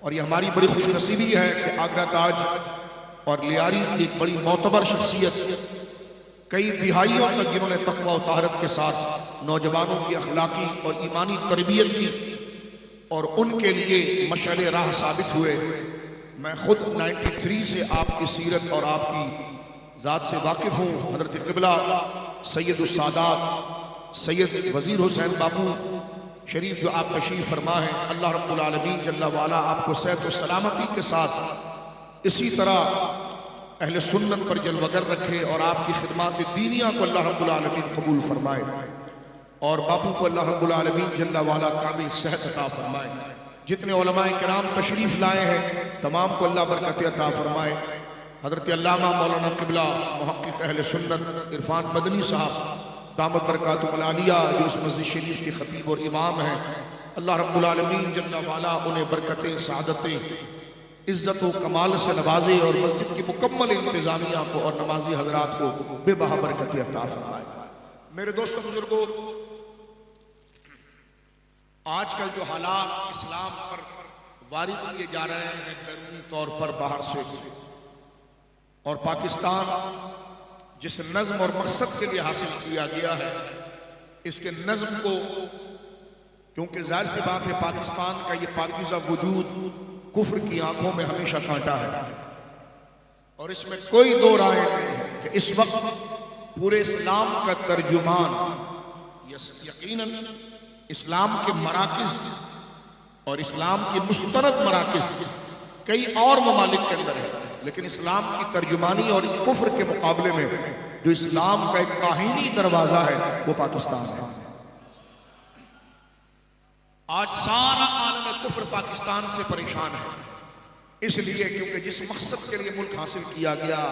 और ये हमारी बड़ी खुशनसीबी है कि आगरा ताज और लियारी की एक बड़ी मोतबर शख्सियत, कई दिहाइयों तक जिन्होंने तक़वा और तहरत के साथ नौजवानों की अखलाकी और ईमानी तरबियत की और उनके लिए मशअल राह साबित हुए। मैं खुद 93 से आपकी सीरत और आपकी ज़ात से वाकिफ़ हूँ। हज़रत क़िबला सैयदुस सादात सैयद वज़ीर हुसैन बाबू शरीफ जो आप तशरीफ़ फरमा हैं, अल्लाह रब्बुल आलमीन जल्ला वाला आपको सेहत और सलामती के साथ इसी तरह अहले सुन्नत पर जलवगर रखे और आपकी खिदमत दीनिया को अल्लाह रब्बुल आलमीन कबूल फरमाए और बापू को अल्लाह रब्बुल आलमीन जल्ला वाला कामिल सेहत अता फरमाए। जितने उलमाए किराम तशरीफ़ लाए हैं तमाम को अल्लाह बरकत अता फरमाए। हज़रत अल्लामा मौलाना क़िबला मुहक़्क़िक़ अहले सुन्नत इरफान मदनी साहब दामत बरकातुहुल आलिया जो इस मस्जिद शरीफ के खतीब और इमाम हैं, अल्लाह रब्बुल आलमीन जल्ला वाला उन्हें बरकतें, सआदतें, इज़्ज़त व कमाल से नवाजे और मस्जिद की मुकम्मल इंतज़ामिया को और नमाजी हज़रात को बेबहा बरकतें अता फरमाए। मेरे दोस्तों बुजुर्गों, आजकल जो हालात इस्लाम पर वारिद किए जा रहे हैं बैरूनी तौर पर बाहर से, और पाकिस्तान जिस नज़्म और मकसद के लिए हासिल किया गया है, इसके नज़्म को, क्योंकि ज़ाहिर सी बात है पाकिस्तान का ये पाकीज़ा वजूद कुफ्र की आंखों में हमेशा कांटा है और इसमें कोई दो राय नहीं है कि इस वक्त पूरे इस्लाम का तर्जुमान यकीनन इस्लाम के मराकिज़ और इस्लाम की मुस्तरद मराकिज़ कई और ममालिक के अंदर है, लेकिन इस्लाम की तर्जुमानी और कुफ्र के मुकाबले में जो इस्लाम का एक काहिनी दरवाजा है वो पाकिस्तान है। आज सारा आलम कुफ्र पाकिस्तान से परेशान है, इसलिए क्योंकि जिस मकसद के लिए मुल्क हासिल किया गया,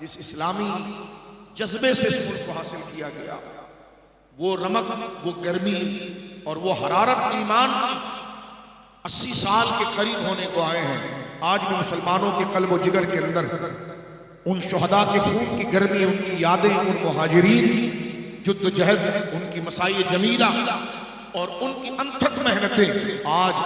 जिस इस्लामी जज्बे से इस मुल्क को हासिल किया गया, वो रमक, वो गर्मी और वो हरारत ईमान की 80 साल के करीब होने को आए हैं। आज भी मुसलमानों के कल्ब और जिगर के अंदर उन शुहदा के खून की गर्मी, उनकी यादें, उन मुहाजिरीन की जुद्दोजहद, उनकी मसाई जमीला और उनकी अनथक मेहनतें आज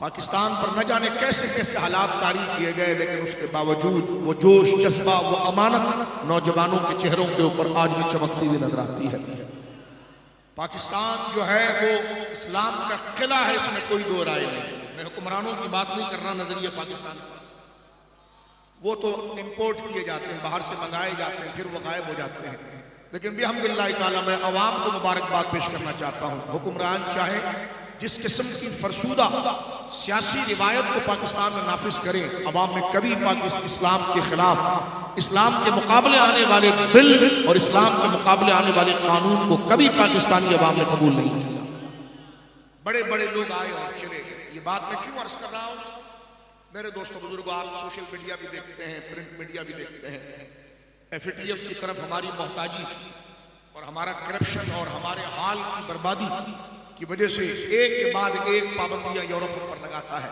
पाकिस्तान पर न जाने कैसे कैसे हालात तारी किए गए, लेकिन उसके बावजूद वो जोश, जज्बा, वो अमानत नौजवानों के चेहरों के ऊपर आज भी चमकती हुई नजर आती है। पाकिस्तान जो है वो इस्लाम का किला है, इसमें कोई दो राय नहीं। मैं हुक्मरानों की बात नहीं कर रहा, नजरिया पाकिस्तान से वो तो इंपोर्ट किए जाते हैं, बाहर से मंगाए जाते हैं, फिर वो गायब हो जाते हैं। लेकिन भी अल्हम्दुलिल्लाह ताला मैं अवाम को मुबारकबाद पेश करना चाहता हूँ। हुक्मरान चाहे जिस किस्म की फरसूदा सियासी रिवायत को पाकिस्तान में नाफिज करें, अवाम में कभी पाकिस्तान इस्लाम के खिलाफ, इस्लाम के मुकाबले आने वाले बिल और इस्लाम के मुकाबले आने वाले कानून को कभी पाकिस्तानी अवाम ने कबूल नहीं किया। बड़े बड़े लोग आए और चले गए। ये बात मैं क्यों अर्ज कर रहा हूँ? मेरे दोस्तों बुजुर्गों, आप सोशल मीडिया भी देखते हैं, प्रिंट मीडिया भी देखते हैं, FATF की तरफ हमारी मोहताजी और हमारा करप्शन और हमारे हाल की बर्बादी की वजह से एक के बाद एक पाबंदियां यूरोप पर लगाता है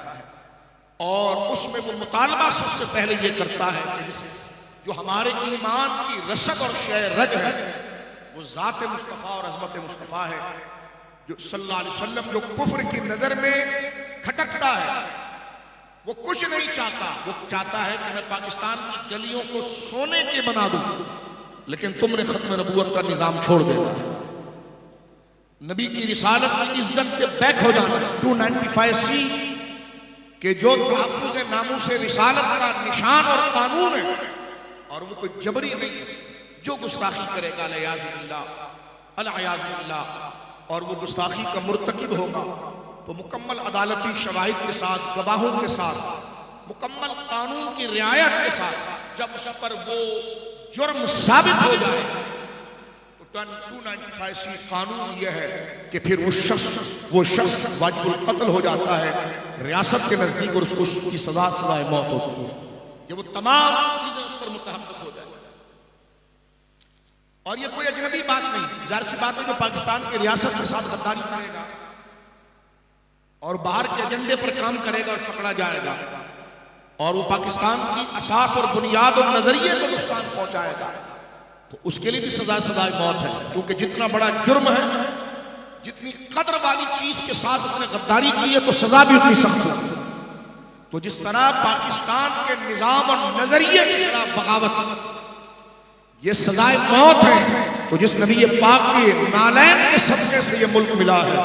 और उसमें वो मुतालबा सबसे पहले ये करता है कि जो हमारे ईमान की रसद और शय रग है वो ज़ात मुस्तफ़ा और अज़मत मुस्तफ़ा है, जो सल्लल्लाहु अलैहि वसल्लम जो कुफ्र की नज़र में खटकता है। वो कुछ नहीं चाहता, वो चाहता है कि मैं पाकिस्तान की गलियों को सोने के बना दूं, लेकिन तुमने खत्म नबूवत का निज़ाम छोड़ देना, नबी की रिसालत की इज्जत से बैक हो जाना। 295C के जो तहफ़्फ़ुज़ नामूस रिसालत का निशान और कानून है और वो कोई जबरी नहीं है। जो गुस्ताखी करेगा अल-अयाज़ु-बिल्लाह और वो गुस्ताखी का मुर्तकिब होगा तो मुकम्मल अदालती शवाहिद के साथ, गवाहों के साथ, मुकम्मल कानून की रियायत के साथ जब उस पर वो जुर्म साबित हो जाए तो 295C कानून यह है कि फिर वो शख्स वाजिबुल कत्ल हो जाता है रियासत के नजदीक और उसको उसकी सजाए मौत होती है जब वो तमाम चीजें उस पर मुतहक्किक हो जाए। और ये कोई अजनबी बात नहीं, जाहिर सी बात है जो पाकिस्तान की रियासत के साथ गद्दारी करेगा और बाहर के एजेंडे पर काम करेगा और पकड़ा जाएगा और वो पाकिस्तान की असास और बुनियाद और नजरिए को नुकसान पहुंचाएगा तो उसके लिए भी सजाए मौत है। क्योंकि जितना बड़ा जुर्म है, जितनी कदर वाली चीज के साथ उसने गद्दारी की है तो सजा भी उतनी सख्त है। तो जिस तरह पाकिस्तान के निजाम और नजरिए के खिलाफ बगावत ये सजाए मौत है, तो जिस नबी पाक के नालैन के सदक़े से ये मुल्क मिला है,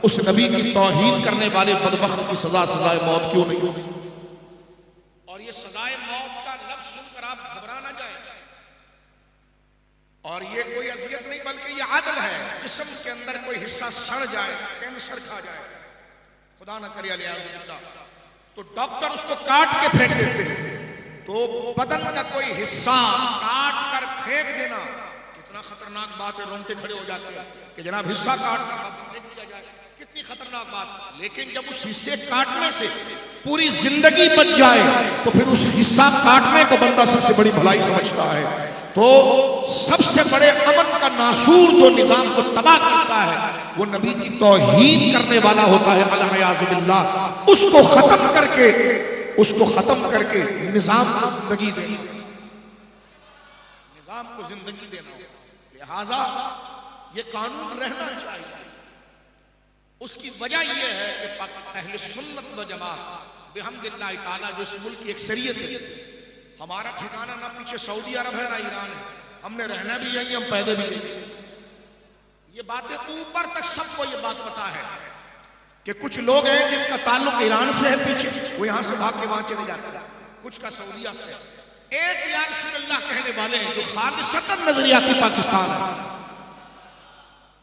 उस नबी की तौहीन करने वाले बदबख्त की सजा सजाए मौत क्यों नहीं होगी? और ये सजाए मौत का लफ्ज़ सुनकर आप घबरा ना जाए। और ये कोई अज़ियत नहीं बल्कि ये आदल है। जिस्म के अंदर कोई हिस्सा सड़ जाए, कैंसर खा जाए, खुदा ना करे अलियाज़ुबिल्लाह, तो डॉक्टर उसको काट के फेंक देते हैं। तो बदन का कोई हिस्सा काट कर फेंक देना कितना खतरनाक बात है। रोंगटे खड़े हो जाते हैं कि जनाब हिस्सा काट कर फेंक दिया जाए, कितनी खतरनाक बात। लेकिन जब उस हिस्से काटने से पूरी जिंदगी बच जाए तो फिर उस हिस्सा काटने को बंदा सबसे बड़ी भलाई समझता है। तो सबसे बड़े अमन का नासूर जो निजाम को तबाह करता है वो नबी की तौहीन करने वाला होता है, अल्लाह। उसको खत्म करके निजाम को जिंदगी देना, निजाम को जिंदगी देना। लिहाजा ये कानून रहना चाहिए। उसकी वजह यह है कि अहले सुन्नत व जमात बिहम्दिल्लाह ताला जो इस मुल्क की अक्सरियत है, हमारा ठिकाना ना पीछे सऊदी अरब है ना ईरान है, हमने रहना भी यही, हम पैदा भी यही। ये बातें ऊपर तक सबको ये बात पता है कि कुछ लोग हैं जिनका ताल्लुक ईरान से है, पीछे वो यहां से भाग के वहां चले जाते हैं, कुछ का सऊदिया से। एक या रसूलुल्लाह कहने वाले हैं जो खालिसतन नजरियाती पाकिस्तान है,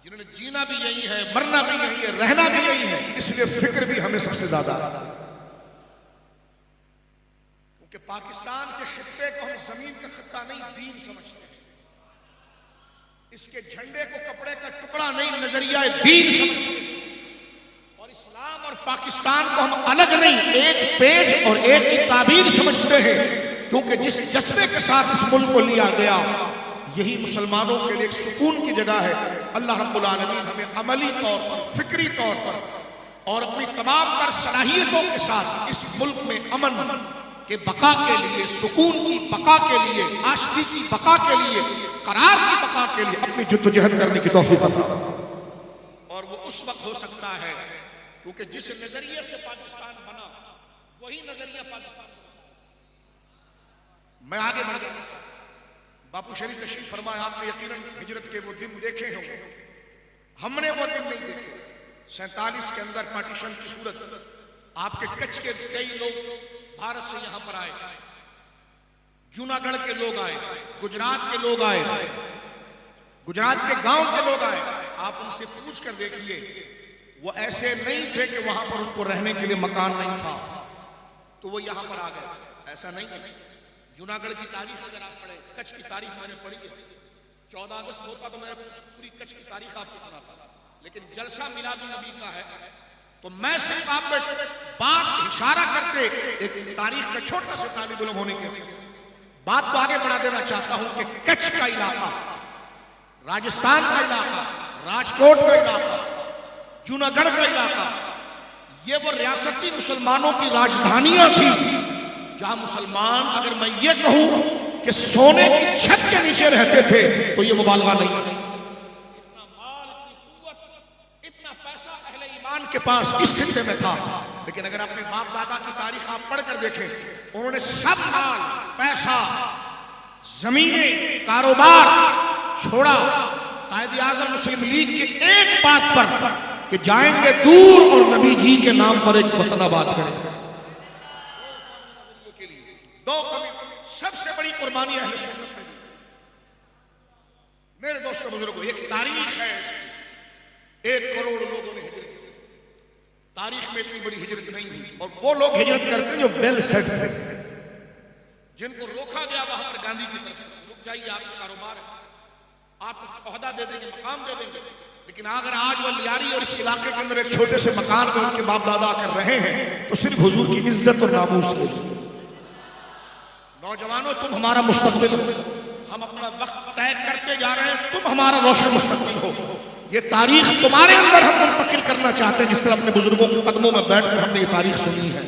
जिन्होंने जीना भी यही है, मरना भी यही है, रहना भी यही है, इसलिए फिक्र भी हमें सबसे ज्यादा। क्योंकि पाकिस्तान के खित्ते को हम जमीन का खित्ता नहीं दीन समझते हैं, इसके झंडे को कपड़े का टुकड़ा नहीं नजरिया दीन समझते हैं। और इस्लाम और पाकिस्तान को हम अलग नहीं, एक पेज और एक ही ताबीर समझते हैं। क्योंकि जिस जज्बे के साथ इस मुल्क को लिया गया यही मुसलमानों के लिए एक सुकून की जगह है। अल्लाह रब्बुल आलमीन हमें अमली तौर पर, फिक्री तौर पर और अपनी तमाम तर सलाहियतों के साथ इस मुल्क में अमन के बका के लिए, सुकून की बका के लिए, आश्ती की बका के लिए, करार की बका के लिए अपनी जद्दोजहद करने की तौफीक अता फरमाए। और वो उस वक्त हो सकता है क्योंकि जिस नजरिए से पाकिस्तान बना वही नजरिया पाकिस्तान। मैं आगे बढ़ जाना चाहता हूं। बापू शरीफ तशरीफ फरमाया, आपने यकीनन हिजरत के वो दिन देखे होंगे, हमने वो दिन नहीं देखे। 47 के अंदर पार्टीशन की सूरत, आपके कच्छ के कई लोग भारत से यहां पर आए, जूनागढ़ के लोग आए, गुजरात के लोग आए, गुजरात के गांव के लोग आए। आप उनसे पूछ कर देखिए, वो ऐसे नहीं थे कि वहां पर उनको रहने के लिए मकान नहीं था तो वो यहां पर आ गए, ऐसा नहीं है। जूनागढ़ की तारीख अगर आप पढ़े, कच्छ की तारीख मैंने पढ़ी है, 14 अगस्त होता तो मैं पूरी कच्छ की तारीख आपको सुनाता, लेकिन जलसा मिलाद नबी का है तो मैं सिर्फ आपको बात इशारा करके एक तारीख का छोटा सा तालिब इल्म होने के बात को आगे बढ़ा देना चाहता हूं कि कच्छ का इलाका, राजस्थान का इलाका, राजकोट का इलाका, जूनागढ़ का इलाका, ये वो रियासती मुसलमानों की राजधानियां थी जहां मुसलमान, अगर मैं ये कहूं कि सोने की छत के नीचे रहते थे तो ये मुबालगा नहीं। इतना माल, इतनी कुव्वत, इतना पैसा अहले ईमान के पास इस खित्ते में था। लेकिन अगर अपने बाप दादा की तारीख आप पढ़ कर देखें, उन्होंने सब माल, पैसा, जमीनें, कारोबार छोड़ा कायदे आज़म मुस्लिम लीग की एक बात पर कि जाएंगे दूर और नबी जी के नाम पर एक वतन आबाद करेंगे। दो सबसे बड़ी कुर्बानी अहले सुन्नत में। मेरे दोस्तों बुजुर्गों, एक तारीख है, 1 करोड़ लोगों ने हिजरत की। तारीख में इतनी बड़ी हिजरत नहीं हुई। और वो लोग हिजरत करते हैं जो वेल सेट है, जिनको रोका गया वहां पर गांधी की तरफ से, रुक जाइए, आपका कारोबार है, आपको ओहदा दे देंगे, मकाम दे देंगे। लेकिन अगर आज वो लियारी और इस इलाके के अंदर एक छोटे से मकान में उनके बाप दादा कर रहे हैं तो सिर्फ हुजूर की इज्जत और नामूस के लिए। नौजवानों, तुम हमारा मुस्तकबिल हो, हम अपना वक्त तय करते जा रहे हैं, तुम हमारा रोशन मुस्तकबिल हो। ये तारीख तुम्हारे अंदर हम मुंतकिल करना चाहते हैं, जिस तरह अपने बुजुर्गों के कदमों में बैठकर हमने ये तारीख सुनी है,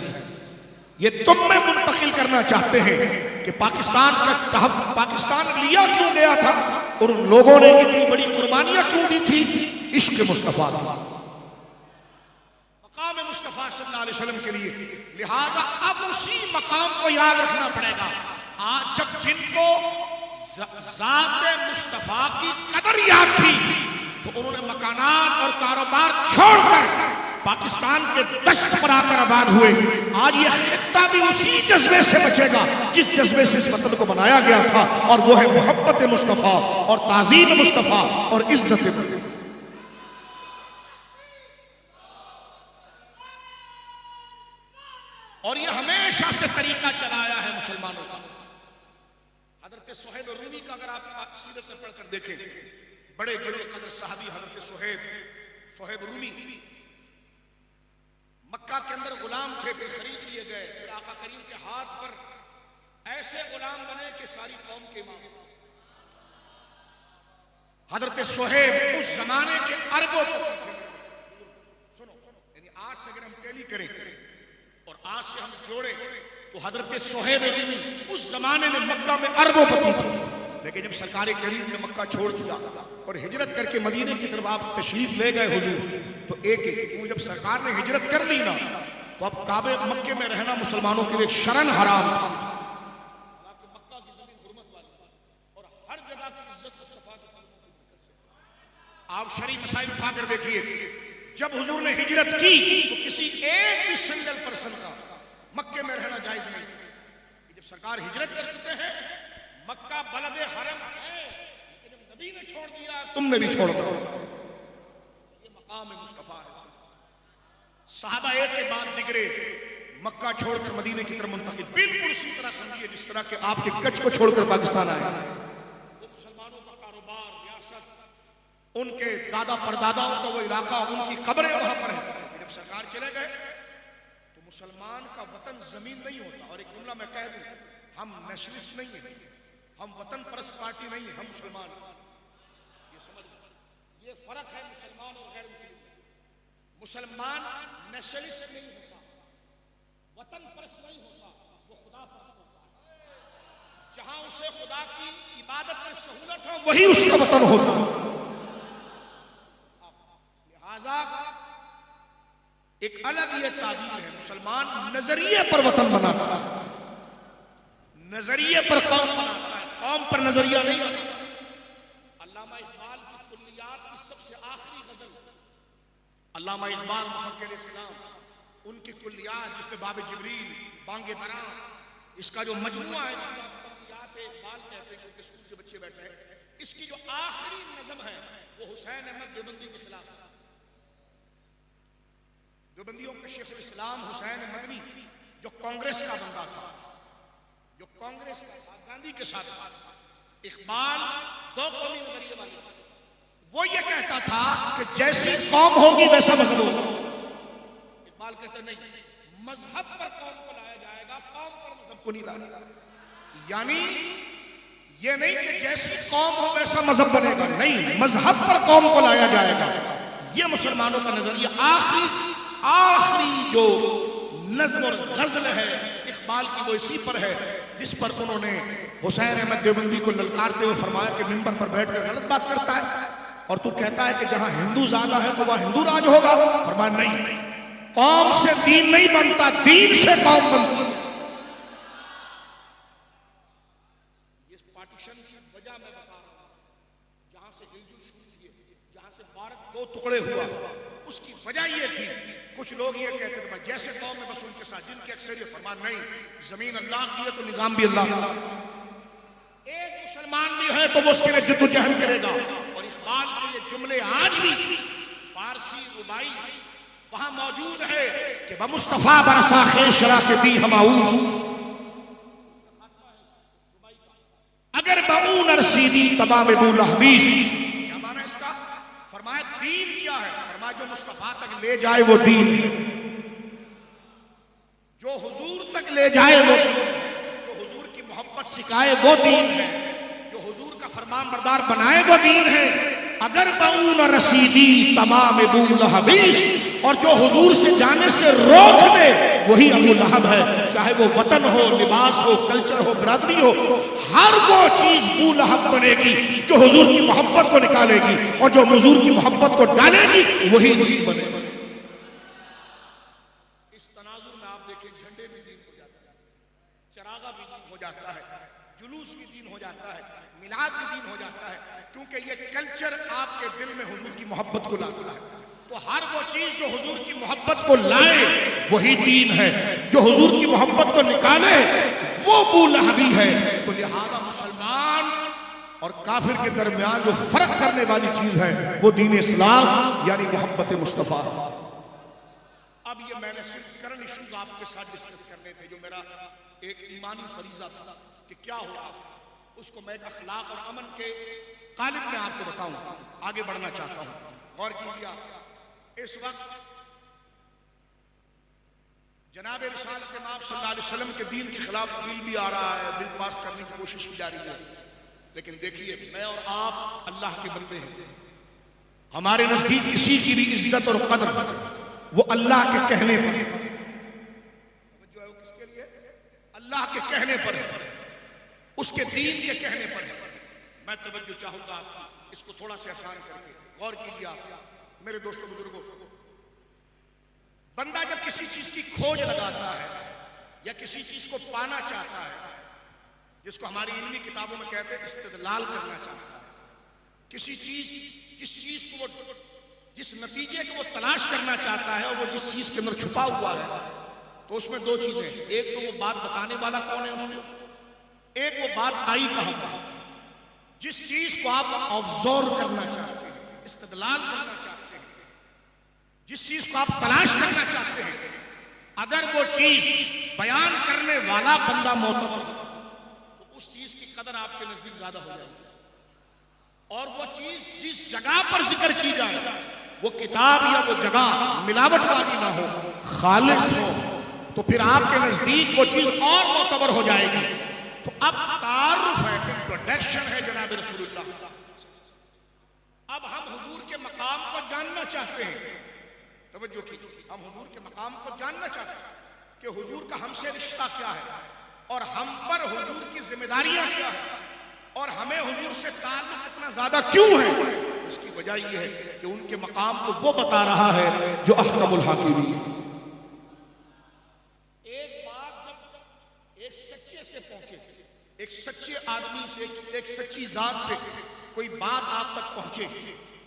ये तुम में मुंतकिल करना चाहते हैं कि पाकिस्तान का तहफ़्फ़ुज़, पाकिस्तान लिया क्यों गया था और उन लोगों ने इतनी बड़ी कुर्बानियां क्यों दी थी। इश्क मुस्तफ़ा था, मकाम मुस्तफ़ा सल्लल्लाहु अलैहि वसल्लम के लिए लिहाजा अब उसी मकाम को याद रखना पड़ेगा। आज जब जिनको ज़ाते मुस्तफा की कदर याद थी तो उन्होंने मकानात और कारोबार छोड़कर पाकिस्तान के दश्त पर आकर आबाद हुए। आज ये खित्ता भी उसी जज्बे से बचेगा जिस जज्बे से इस वतन को बनाया गया था, और वो है मोहब्बत मुस्तफा और ताज़ीम मुस्तफा और इज्जत। और ये हमेशा से तरीका चलाया है मुसलमानों का। हजरत सुहैब रूमी का अगर आप सीरत से पढ़कर देखें, बड़े जलील कदर सहाबी हजरत सुहैब रूमी मक्का के अंदर गुलाम थे, फिर खरीद लिए गए, फिर आका करीम के हाथ पर ऐसे गुलाम बने कि सारी कौम के इमाम। हजरत सुहैब उस जमाने के अरबों थे। सुनो, यानी आज से अगर हम टैली करें और आज से हम जोड़े तो हजरत सुहैब उस जमाने में मक्का में अरबोपति थे। लेकिन जब सरकार करीम ने मक्का छोड़ दिया और हिजरत करके मदीने की तरफ आप तशरीफ ले गए हुजूर, तो एक जब सरकार ने हिजरत कर ली ना, तो अब काबे मक्के में रहना मुसलमानों के लिए शरन हराम था। मक्का की जमीन हुर्मत वाली और हर जगह की इज्जत मुस्तफा की बरकत से। आप शरीफ मसाइल उठाकर देखिए, जब हुजूर ने हिजरत की तो किसी एक भी सिंगल पर्सन का मक्के में रहना जायज नहीं था। जब सरकार हिजरत कर चुके हैं, मक्का बलदे हरम है, लेकिन जब नबी ने छोड़ दिया तुमने भी छोड़ दो। ये मकाम मुस्तफा है। सहाबा एक के बाद दिगरे मक्का छोड़कर मदीने की तरफ मुंतकिल, बिल्कुल इसी तरह समझिए जिस तरह के आपके कच्छ को छोड़कर पाकिस्तान आए। वो मुसलमानों का कारोबार, रियासत, उनके दादा परदादाओं का वो इलाका, उनकी कब्रें वहां पर है। जब सरकार चले गए तो मुसलमान का वतन जमीन नहीं होता। और एक जुमला मैं कह दूं, हम नेशनलिस्ट नहीं है, हम वतन परस्त पार्टी नहीं है, हम मुसलमान। ये समझ, ये फर्क है मुसलमान और गैर मुस्लिम। मुसलमान नेशनलिस्ट नहीं होता, वतन परस्त नहीं होता, वो खुदा परस्त होता है। जहां उसे खुदा की इबादत में सहूलत हो वही उसका वतन होता है। लिहाजा एक अलग ये ताबीर है, मुसलमान नजरिए पर वतन बनाता है, नजरिए पर कौम बनाता है, कौम पर नजरिया नहीं बनाता। अल्लामा इकबाल की कुल्लियात की सबसे आखिरी गजल, अल्लामा इकबाल मुफक्किर इस्लाम, उनकी कुल्लियात जिसमें बाब जिब्रील, बांगे तरा, इसका जो मजमुआ है जिसको कुल्लियात इकबाल कहते हैं, क्योंकि स्कूल के बच्चे बैठे हैं, इसकी जो आखिरी नज़म है वो हुसैन अहमद देवबंदी के खिलाफ है। देवबंदियों के शेखुल इस्लाम हुसैन मदनी जो कांग्रेस का बंदा था, जो कांग्रेस का गांधी के साथ इकबाल दो कौमी नजरिए वाले थे। वो ये कहता था कि जैसी कौम होगी वैसा मजहब होगा। इकबाल कहते नहीं, मजहब पर कौम को लाया जाएगा, कौम पर मजहब को नहीं लाया। यानी ये नहीं कि जैसी कौम हो वैसा मजहब बनेगा, नहीं, मजहब पर कौम को लाया जाएगा। ये मुसलमानों का नजरिया। आखिरी जो नज़्म और गज़ल है इकबाल की, वो इसी पर है जिस पर उन्होंने हुसैन अहमद देवबंदी को ललकारते हुए फरमाया कि मिंबर पर बैठकर गलत बात करता है और तू कहता है कि जहां हिंदू ज्यादा है तो वहां हिंदू राज होगा। फरमाया नहीं, कौम से दीन नहीं बनता, दीन से कौम बनती। इस पार्टीशन की वजह मैं बता रहा हूं, जहां से हिलजुल शुरू हुई, जहां से भारत दो टुकड़े हुआ, उसकी वजह ये थी, कुछ लोग ये कहते थे जैसे कौम में बस उनके साथ, जिनकी अक्सरियत। फरमान नहीं, जमीन अल्लाह की है तो निजाम भी अल्लाह का। एक मुसलमान भी है तो वो उसके लिए जद्दोजहद करेगा। और इकबाल के ये जुमले आज भी फारसी रुबाई वहां मौजूद है कि बमुस्तफा बरसा खेशरा के दी हमाऊस, अगर बऊन अरसीदी तमाम बुलहबीस। क्या माना इसका? फरमाया दीन क्या है? फरमाया जो मुस्तफा तक ले जाए वो दीन है, जो हुजूर तक ले जाए वो, जो हुजूर की मोहब्बत सिखाए वो दीन है, जो हुजूर का फरमान बरदार बनाए वो दीन है। अगर बऊन रसीदी तमाम अबू लहबीस, और जो हुजूर से जाने से रोक दे वही अबू लहब है। चाहे वो वतन हो, लिबास हो, कल्चर हो, बिरादरी हो, हर वो चीज अबू लहब बनेगी जो हुजूर की मोहब्बत को निकालेगी, और जो हुजूर की मोहब्बत को डालेगी वही दीन बनेगी। इस तनाजुर में आप देखें दीन हो जाता है, चरागा भी दीन हो जाता है, जुलूस भी दीन हो जाता है, मिलाद भी दीन हो जाता है, क्योंकि ये कल्चर आपके दिल में हुजूर की मोहब्बत को लाता है। तो हर वो चीज जो हुजूर की मोहब्बत को लाए वही दीन है, जो हुजूर की मोहब्बत को निकाले वो बूलहबी है। तो लिहाजा मुसलमान और काफिर के दरमियान जो फर्क करने वाली चीज है वो दीन इस्लाम यानी मोहब्बत मुस्तफा। अब ये मैंने सिर्फ करंट इश्यूज आपके साथ डिस्कस करने थे, जो मेरा एक ईमानी फरीजा था कि क्या होगा, उसको मैं अखलाक और अमन के कालिब में आपको बताऊं, आगे बढ़ना चाहता हूं। गौर कीजिए आप, इस वक्त जनाब रिसाल के नाम सल्लल्लाहु अलैहि वसल्लम के दीन के खिलाफ बिल भी आ रहा है, बिल पास करने की कोशिश की जा रही है। लेकिन देखिए, मैं और आप अल्लाह के बंदे हैं, हमारे नजदीक किसी की भी इज्जत और कदर वो अल्लाह के कहने पर, जो है वो किसके लिए, अल्लाह के कहने पर है, उसके दीन के कहने पर है। मैं तवज्जो चाहूंगा आपकी, इसको थोड़ा सा आसान करके गौर कीजिए आप मेरे दोस्तों बुजुर्गों। बंदा जब किसी चीज की खोज लगाता है या किसी चीज को पाना चाहता है, जिसको हमारी इल्मी किताबों में कहते हैं इस्तिदलाल करना चाहता है, किसी चीज जिस चीज को वो, जिस नतीजे को वो तलाश करना चाहता है और वो जिस चीज के अंदर छुपा हुआ है, तो उसमें दो चीजें, एक तो वो बात बताने वाला कौन है उसको, एक वो बात आई कहां पर। जिस चीज को आप ऑब्जर्व करना चाहते हैं, इस्तिदलाल करना चाहते हैं, जिस चीज को आप तलाश करना चाहते हैं, अगर वो चीज बयान करने वाला बंदा मोतबर, तो उस चीज की कदर आपके नजदीक ज्यादा हो जाएगी। और वो चीज जिस जगह पर जिक्र की जाए, वो किताब या वो जगह मिलावट वाली ना हो, खालिस हो, तो फिर आपके नजदीक वो चीज और मोतबर हो जाएगी। तो अब तारुफ है, इंट्रोडक्शन है जनाब रसूलुल्लाह। अब हम हुजूर के मकाम को जानना चाहते हैं, तवज्जो कीजिए, हम हुजूर के मकाम को जानना चाहते हैं कि हुजूर का हमसे रिश्ता क्या है और हम पर हुजूर की जिम्मेदारियां क्या है और हमें हुजूर से ताल्लुक इतना ज्यादा क्यों है। इसकी वजह यह है कि उनके मकाम को वो बता रहा है जो अहकमुल हाकिमीन। एक बात जब एक सच्चे से पहुंचे, एक सच्चे आदमी से, एक सच्ची जात से कोई बात आप तक पहुंचे,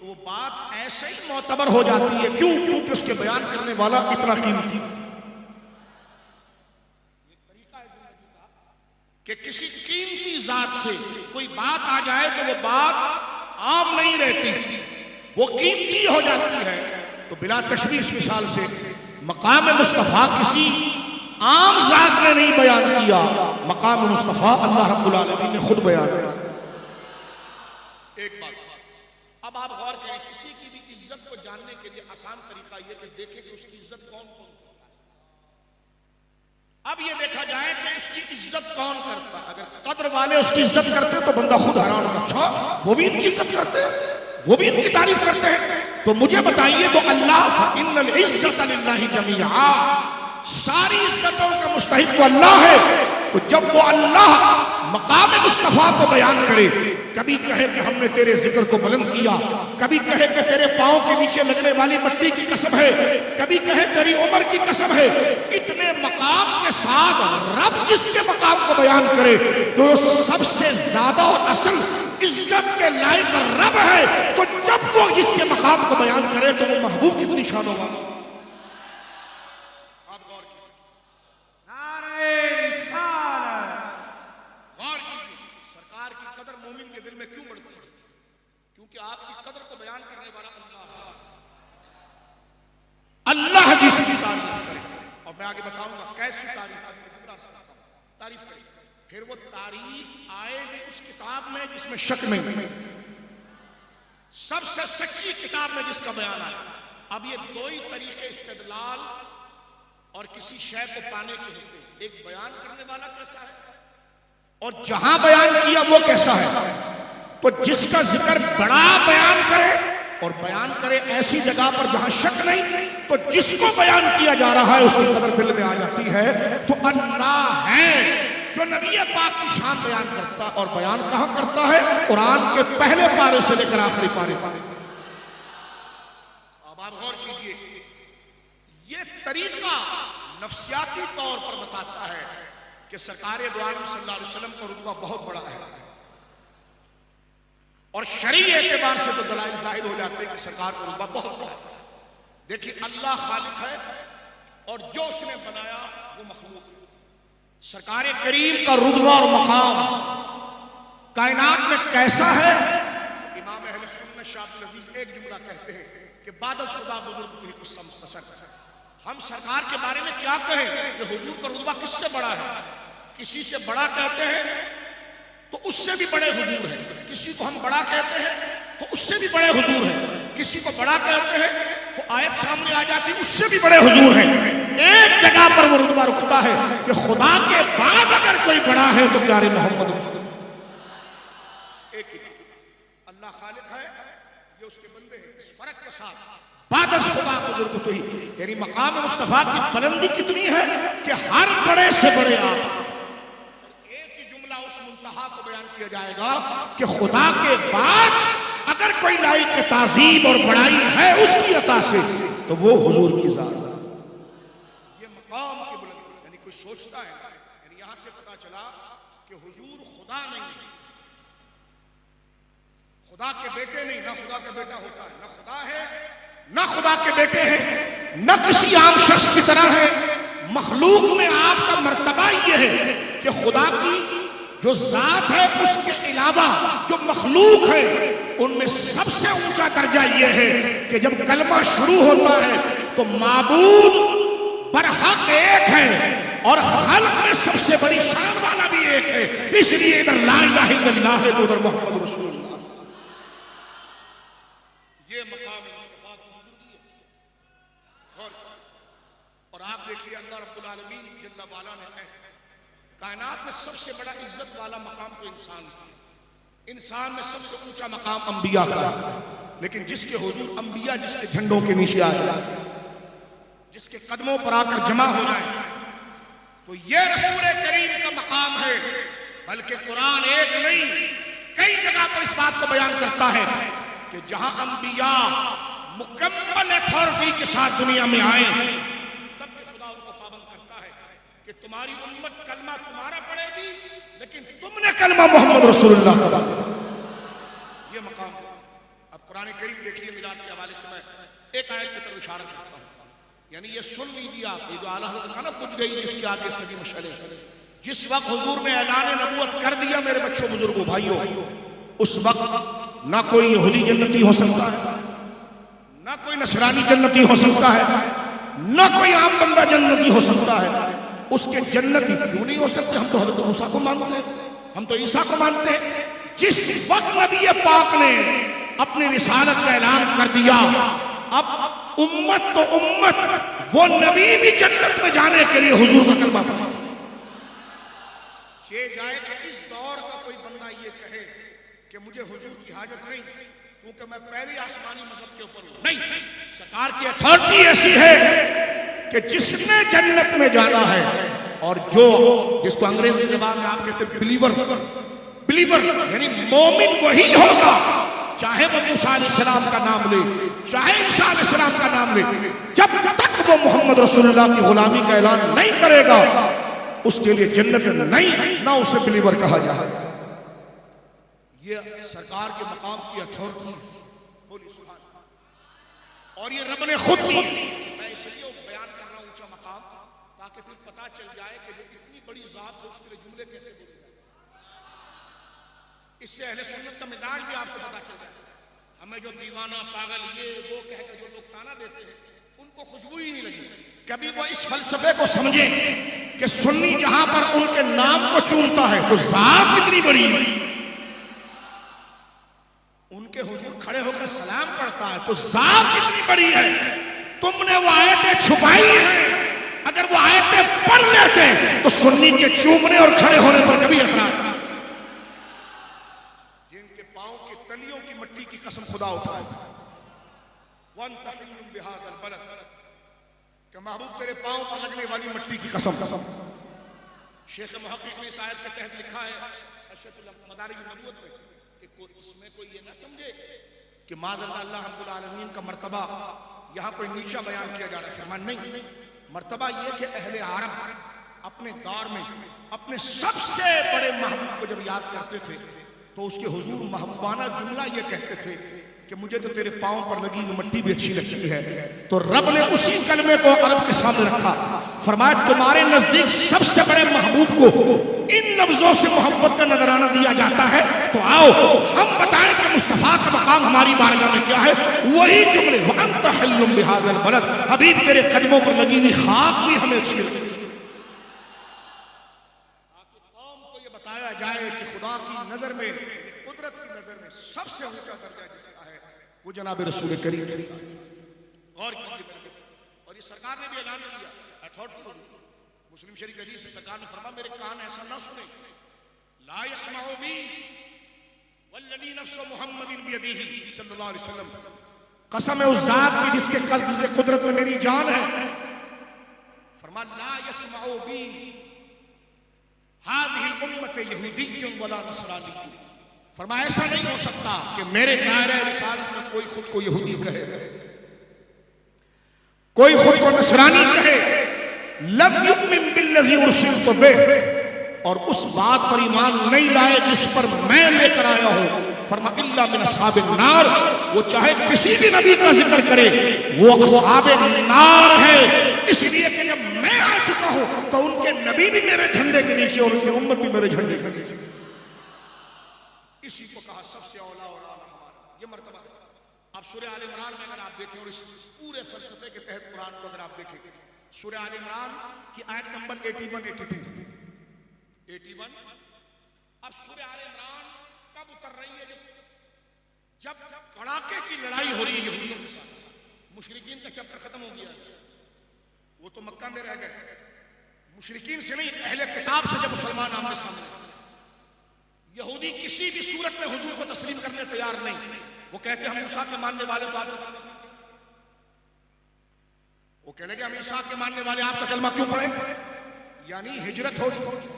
तो वो बात ऐसे ही मोतबर हो जाती है। क्यों? क्योंकि उसके बयान करने वाला इतना कीमती। ये तरीका है जिंदगी का कि किसी कीमती जात से कोई बात आ जाए तो वो बात आम नहीं रहती, वो कीमती हो जाती है। तो बिला तशबीह इस मिसाल से मकाम मुस्तफा किसी आम जात ने नहीं बयान किया, मकाम मुस्तफा अल्लाह रब्बुल आलमीन ने खुद बयान किया। एक बात, अब आप गौर करें, किसी की भी इज्जत को जानने के लिए आसान तरीका यह कि देखें कि उसकी इज्जत कौन कौन करता है। अब ये देखा जाए कि उसकी इज्जत कौन करता है। अगर कद्र वाले उसकी इज्जत करते तो बंदा खुद हैरान होता, अच्छा वो भी इनकी इज्जत करते हैं, वो भी इनकी तारीफ करते हैं। तो मुझे बताइए, तो अल्लाह इन्नल इज्जत लिल्लाहि जमीआ, सारी इज्जतों का मुस्तहिक तो अल्लाह है। तो जब वो अल्लाह मकाम मुस्तफा को बयान करे, कभी कहे कि हमने तेरे जिक्र को बुलंद किया, कभी कहे कि तेरे पांव के नीचे लगने वाली मिट्टी की कसम है, कभी कहे तेरी उम्र की कसम है, इतने मकाम के साथ रब जिसके मकाम को बयान करे तो सबसे ज्यादा और असल इज्जत के लायक रब है। तो जब वो जिसके मकाम को बयान करे तो वो महबूब कितनी शान होगा। आपकी कदर को बयान करने वाला अल्लाह जिसकी तारीफ करे, और मैं आगे बताऊंगा कैसी तारीफ करे, फिर वो तारीफ आएगी उस किताब में जिसमें शक नहीं, सबसे सच्ची किताब में जिसका बयान आए। अब ये दो ही तरीके इस्तेदलाल और किसी शय को पाने के होते, एक बयान करने वाला कैसा है और जहां बयान किया वो कैसा है। तो जिसका जिक्र बड़ा बयान करे और बयान करे ऐसी जगह पर जहां शक नहीं, तो जिसको बयान किया जा रहा है उसकी कदर दिल में आ जाती है। तो अल्लाह है जो नबी पाक की शान बयान करता, और बयान कहां करता है, कुरान के पहले पारे से लेकर आखिरी पारे। अब आप गौर कीजिए, ये तरीका नफ्सियाती तौर पर बताता है कि सरकार दो आलम सल्लल्लाहु अलैहि वसल्लम का रुतबा बहुत बड़ा है, और शरई एतबार से तो दलाइल जाहिर हो जाते हैं कि सरकार का रुतबा बहुत बड़ा है। देखिए, अल्लाह खालिक है और जो उसने बनाया वो मखलूक है। सरकार करीम का रुतबा और मकाम कायनात में कैसा है? इमाम अहले सुन्नत शाह अब्दुल अजीज एक जुमला कहते हैं कि बादस खुदा बुजुर्ग की कुछ मुख्तसर। हम सरकार के बारे में क्या कहें कि हुजूर का रुतबा किससे बड़ा है? किसी से बड़ा कहते हैं तो उससे भी बड़े हुजूर हैं, किसी को हम बड़ा कहते हैं तो उससे भी बड़े हुजूर हैं, किसी को बड़ा कहते हैं तो आयत सामने आ जाती उससे भी बड़े हुजूर हैं। एक जगह पर वो रुतबा रुकता है कि खुदा के बाद अगर कोई बड़ा है तो प्यारे मोहम्मद एक ही अल्लाह खालिक है, ये उसके बंदे हैं। इस फर्क के साथ बादस खुदा बुजुर्ग तो ही, यानी मकाम मुस्तफा की बुलंदी कितनी है कि हर बड़े से बड़े आप। एक ही जुमला उस मुंतहा को बयान किया जाएगा कि खुदा के बाद अगर कोई लायक ताज़ीम और बड़ाई है उसकी अता से तो वो हुजूर की ज़ात। ये मकाम की बुलंदी, यानी कोई सोचता है, यानी यहां से पता चला कि हुजूर खुदा नहीं है, खुदा के बेटे नहीं, ना खुदा का बेटा होता है, ना खुदा है ना खुदा के बेटे हैं, न किसी आम शख्स की तरह है। मखलूक में आपका मर्तबा यह है कि खुदा की जो जात है उसके अलावा जो मखलूक है उनमें सबसे ऊंचा दर्जा यह है कि जब कलमा शुरू होता है तो माबूद बरहक एक है और खल्क में सबसे बड़ी शान वाला भी एक है। इसलिए इधर ला इलाहा इल्लल्लाह है तो उधर मोहम्मद रसूलुल्लाह। ये मकाम मुस्तफा की बुजुर्गी है। और आप देखिए, अल्लाह रब्बुल आलमीन जल्ल वाला ने कायनात में सबसे बड़ा इज्जत वाला मकाम तो इंसान है। इंसान में सबसे ऊंचा मकाम अंबिया का, लेकिन जिसके हुजूर अंबिया जिसके झंडों के नीचे आ जाए, जिसके कदमों पर आकर जमा हो जाए, तो ये रसूल करीम का मकाम है। बल्कि कुरान एक नहीं कई जगह पर इस बात को बयान करता है कि जहां अंबिया मुकम्मल अथॉरिटी के साथ दुनिया में आए तब खुदा उनको पाबंद करता है कि तुम्हारी उम्मत कलमा तुम्हारा पढ़ेगी लेकिन तुमने कलमा मोहम्मद रसूलुल्लाह का। ये मकाम। अब कुरान करीम देखिए, मिलाद के हवाले से मैं एक आयत की तरफ इशारा करता हूं, यानी ये सुन लीजिए आप। ये जो आला हज़रत खाना बुझ गई जिसके आगे सभी मशले, जिस वक्त हुजूर ने ऐलान नबूवत कर दिया मेरे बच्चों बुजुर्गों भाइयों, उस वक्त ना कोई यहूदी जन्नती हो सकता है, ना कोई नसरानी जन्नती हो सकता है, ना कोई आम बंदा जन्नती हो सकता है। उसके जन्नती क्यों नहीं हो सकते? हम तो हज़रत मूसा को मानते हैं, हम तो ईसा को मानते हैं। जिस वक्त नबी पाक ने अपनी रिसालत का ऐलान कर दिया, अब उम्मत तो उम्मत, वो नबी भी जन्नत में जाने के लिए हुजूर का कलमा पढ़ा जाए कि इस दौर का कोई बंदा ये कहे कि मुझे हुजूर की हाजत नहीं क्योंकि मैं पहले आसमानी मजहब के ऊपर हूं। नहीं, सरकार की अथॉरिटी ऐसी है कि जिसने जन्नत में जाना है, और जो जिसको अंग्रेजी जबान में आप कहते हैं बिलीवर, बिलीवर यानी मोमिन वही होगा, चाहे वो मूसा अलैहिस्सलाम का नाम ले, चाहे ईसा अलैहिस्सलाम का नाम ले, जब तक वो मोहम्मद रसूलुल्लाह की गुलामी का ऐलान नहीं करेगा उसके लिए जन्नत नहीं, ना उसे बिलीवर कहा जाए। ये सरकार के मकाम की अथॉरिटी बोली सुभान। और ये रब ने खुद दी। मैं इसलिए बयान कर रहा हूं ऊंचा मकाम, ताकि फिर पता चल जाए कि जो इतनी बड़ी जात है उसके लिए जुमले कैसे बोले। इससे अहले सुन्नत का मिजाज भी आपको पता चल जाए। हमें जो दीवाना पागल ये वो कहकर जो लोग ताना देते हैं उनको खुशबू ही नहीं लगी। कभी वो इस फलसफे को समझे कि सुन्नी जहां पर उनके नाम को चूमता है तो जात कितनी बड़ी है, उनके हुजूर खड़े होकर सलाम पढ़ता है तो जात कितनी बड़ी है। तुमने वो आयतें छुपाई हैं, अगर वो आयतें पढ़ लेते तो सुन्नी के चूमने और खड़े होने पर कभी एतराज नहीं। जिनके पांव की तलियों की मिट्टी की कसम खुदा उठाए, महबूब तेरे पांव पर लगने वाली मिट्टी की कसम। शेख मुहक्किक ने इस आयत के तहत लिखा है मदारिज नबूवत में कि इसमें कोई ये ना समझे कि माज़अल्लाह अल्लाह रब्बुल आलमीन का मर्तबा यहाँ कोई नीचा बयान किया जा रहा है। नहीं, मर्तबा ये कि अहले अरब अपने दौर में अपने सबसे बड़े महबूब को जब याद करते थे तो उसके हुजूर महबूबाना जुमला ये कहते थे कि मुझे तो तेरे पाँव पर लगी हुई मिट्टी भी अच्छी लगती है। तो रब ने उसी कलमे को अरब के सामने रखा, फरमाया तुम्हारे नजदीक सबसे बड़े महबूब को इन लफ्जों से मोहब्बत का नजराना दिया जाता है, तो आओ हम बताएं कि मुस्तफा का मकाम हमारी बारगाह में क्या है। वही जुमले वअंत हिल्लुम बिहाज़ल बलद, हबीब तेरे कदमों पर लगी हुई खाक भी हमें अच्छी लगती है। ताकि कौम को ये बताया जाए कि खुदा की नजर में, कुदरत की नजर में सबसे ऊंचा दर्जा जिसका है वो जनाब रसूल करीम। और ये सरकार ने भी ऐलान किया, अथॉरिटी मुस्लिम शरीफ हदीस से सरकार ने फरमाया मेरे कान ऐसा ना सुने, ला यस्माउ बी वल्लज़ी नफ्सु मुहम्मदिन बियदिही सल्लल्लाहु अलैहि वसल्लम, कसम है उस जात की जिसके कब्ज़े कुदरत में मेरी जान है। फरमाया ला यस्माउ बी हादिही उम्मत यहूदिय्युन वला नसरानी, फरमाया ऐसा नहीं हो सकता कि मेरे दायरे रिसालत में कोई खुद को यहूदी कहे, कोई खुद को नसरानी कहे, लम युमिन बिल्लज़ी उरसिलतु बिही, और उस बात पर ईमान नहीं लाए जिस पर मैं लेकर आया हूं। फरमाया इल्ला मिन अस्हाबिन नार, वो चाहे किसी भी नबी का जिक्र करे वो अस्हाबे नार है, इसलिए कि जब मैं आ चुका हूं तो उनके नबी भी मेरे झंडे के नीचे और उनकी उम्मत भी मेरे झंडे के नीचे। इसी को कहा सबसे औला हमारा, ये मर्तबा। आप सूरह आल इमरान में अगर आप देखें और इस पूरे फलसफे के तहत कुरान को अगर आप देखें, सूरह आल इमरान की आयत नंबर 81-82। अब सूरह आल इमरान कब उतर रही है? जब कड़ाके की लड़ाई हो रही है यहूदियों के साथ। मुशरिकीन का चैप्टर खत्म हो गया, वो तो मक्का में रह गए। मुशरिकीन से नहीं, अहले किताब से जब मुसलमान आमने सामने, यहूदी किसी भी सूरत में हुजूर को तस्लीम करने तैयार नहीं। वो कहते हम मूसा के मानने वाले तो वो कहने हम ईसा के मानने वाले आपका कलमा क्यों पढ़े? यानी हिजरत हो चुकी,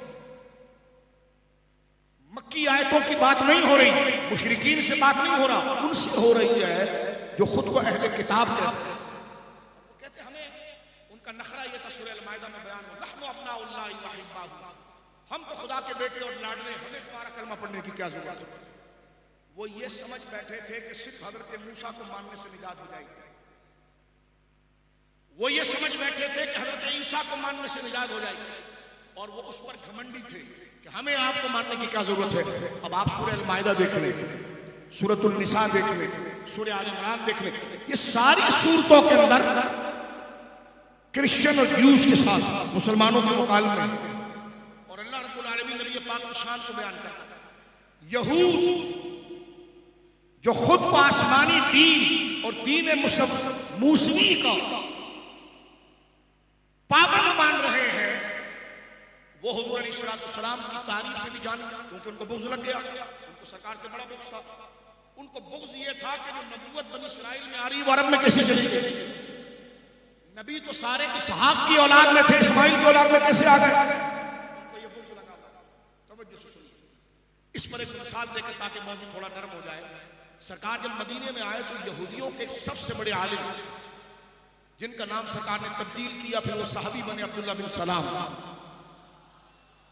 मक्की आयतों की बात नहीं हो रही, मुशरिकीन से बात नहीं हो रहा, उनसे हो रही है जो खुद को अहले किताब कहते हैं। वो कहते हमें उनका नखरा ये था, सूरह अल-माइदा में बयान हुआ, नहनु अब्नाउल्लाहि व अहिब्बाहु, हम तो खुदा के बेटे और लाडले, हमें तुम्हारा कलमा पढ़ने की क्या जरूरत है? वो ये समझ बैठे थे कि सिर्फ हजरत मूसा को मानने से निजात हो जाएगी। वो ये समझ बैठे थे कि हजरत ईसा को मानने से निजात हो जाएगी, और वो उस पर घमंडी थे कि हमें आपको मानने की क्या जरूरत है। अब आप सूरह अल-माइदा देख लें, सूरतुल निसा देख लें, सूरह आल इमरान देख लें, ये सारी सूरतों के अंदर क्रिश्चियन और ज्यूस के साथ मुसलमानों के मुकाबले में, और अल्लाह रब्बुल आलमीन नबी पाक की शान को बयान करता है। यहूद जो खुद को आसमानी दीन और दीन मूसवी का पाबंद मान रहे हैं, वो हुजूर अलैहिस्सलाम की तारीफ से भी जान, क्योंकि उनको बुग़्ज़ लग गया, उनको सरकार से बड़ा बुग़्ज़ था। उनको बुग़्ज़ ये था कि जो नबूवत बनी इस्राइल में आ रही वो अरब में कैसे चली गई? नबी तो सारे इसहाक की औलाद में थे, इस्माइल की औलाद में कैसे आ गए? उनको ये बुग़्ज़ लगा। तवज्जो से सुनिए, इस पर एक मिसाल देकर ताकि मौजूद थोड़ा नरम हो जाए। सरकार जब मदीने में आए तो यहूदियों के सबसे बड़े आलिम जिनका नाम सरकार ने तब्दील किया, फिर वो सहाबी बने अब्दुल्ला बिन सलाम।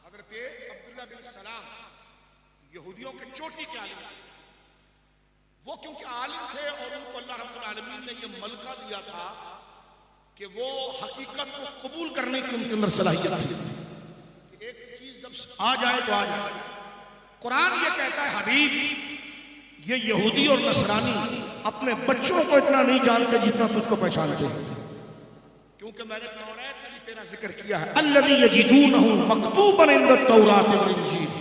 हज़रत अब्दुल्ला बिन सलाम यहूदियों के चोटी के आलिम थे। वो क्योंकि आलिम थे और उनको अल्लाह रब्बुल आलमीन ने ये मलका दिया था कि वो हकीकत को कबूल करने की उनके अंदर सलाहियत थी कि एक चीज जब आ जाए तो आ जाए। कुरान ये कहता है हबीब, ये यहूदी और नसरानी अपने बच्चों को इतना नहीं जानते जितना तुझको पहचानते, क्योंकि मैंने तौरात में भी तेरा जिक्र किया है, अल्लज़ी यजिदूनहु मक्तूबन इंद तौरात वल इंजील।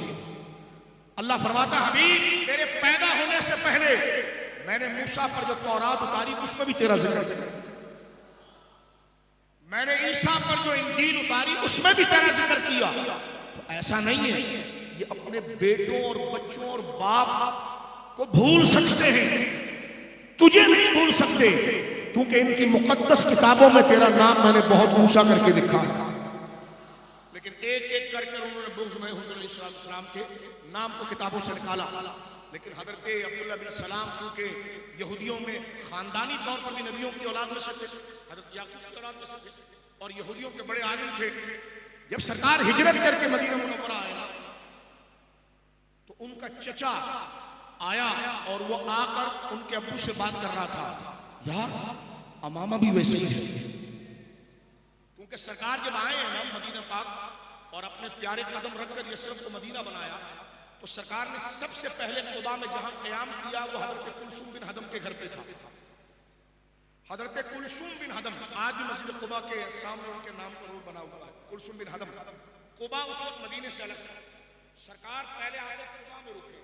अल्लाह फरमाता है हबीब, तेरे पैदा होने से पहले मैंने मूसा पर जो तौरात उतारी उसमें भी तेरा जिक्र किया, मैंने ईसा पर जो इंजील उतारी उसमें भी तेरा जिक्र किया। तो ऐसा नहीं है, ये अपने बेटों और बच्चों और बाप को भूल सकते हैं, तुझे नहीं भूल सकते, क्योंकि इनकी मुकद्दस किताबों में तेरा नाम मैंने बहुत ऊंचा करके लिखा है। लेकिन एक एक करके उन्होंने बुग़्ज़ में हुज़ूर अलैहिस्सलाम के नाम को किताबों से निकाला। लेकिन हज़रत अब्दुल्ला बिन सलाम क्योंकि यहूदियों में खानदानी तौर पर भी नबियों की औलाद में से थे, हज़रत याकूब की औलाद में से थे, और यहूदियों के बड़े आलिम थे। जब सरकार हिजरत करके मदीना मुनव्वरा आया तो उनका चचा आया और वो आकर उनके अब्बू से बात कर रहा था, यार अमामा भी वैसे ही है। क्योंकि सरकार जब आए हैं ना मदीना पाक और अपने प्यारे कदम रखकर यसरफ को मदीना बनाया, तो सरकार ने सबसे पहले कुबा में जहां क़याम किया वो हजरत कुलसूम बिन हदम के घर पे था। हजरत कुलसूम बिन हदम आज भी मस्जिद कुबा के सामने उनके नाम पर रोड बना हुआ है, कुलसूम बिन हदम। कुबा उस वक्त मदीने से अलग था। सरकार पहले आकर कुबा में रुके,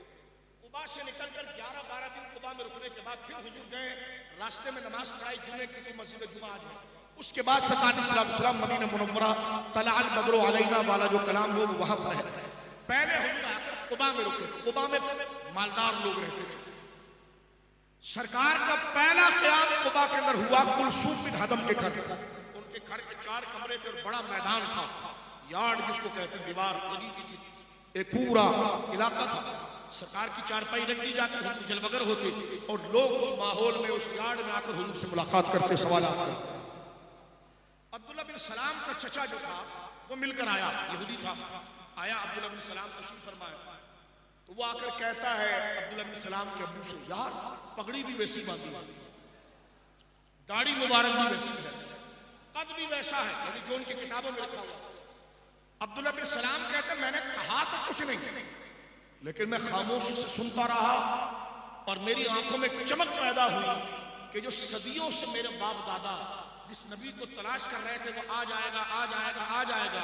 कुबा से निकलकर 11-12 दिन कुबा में रुकने के बाद फिर हुजूर गए, रास्ते में नमाज पढ़ाई जुमे की, तो मस्जिद जुमा आज है। उसके बाद सरकार सलाम मदीना मुनव्वरा तलाअल बद्रु अलैना वाला जो कलाम हो वहां पर है। पहले हुजूर आकर कुबा में रुके। कुबा में मालदार लोग रहते थे। सरकार का पहला क़याम कुबा के अंदर हुआ कुलसूम बिन हदम के घर। उनके घर के 4 कमरे थे और बड़ा मैदान था, यार्ड जिसको कहते हैं, दीवार लगी की थी, एक पूरा इलाका था। सरकार की चारपाई रख दी जाती, जलवगर होती और लोग उस माहौल में उस यार्ड में आकर हुजूर से मुलाकात करते, सवाल करते। अब्दुल्ला बिन सलाम का चचा जो था वो मिलकर आया, यहूदी था, आया अब्दुल्ला बिन सलाम तशरीफ फरमाया। तो वो आकर कहता है अब्दुल्ला बिन सलाम के अब्बू से, यार पगड़ी भी वैसी बांधी है, दाढ़ी मुबारक भी वैसी है, कद भी वैसा है, यानी जो उनकी किताबों में लिखा हुआ। अब्दुल्ला बिन सलाम कहते मैंने कहा तो कुछ नहीं, लेकिन मैं खामोशी से सुनता रहा और मेरी आंखों में चमक पैदा हुई कि जो सदियों से मेरे बाप दादा जिस नबी को तलाश कर रहे थे वो आ जाएगा, आ जाएगा, आ जाएगा।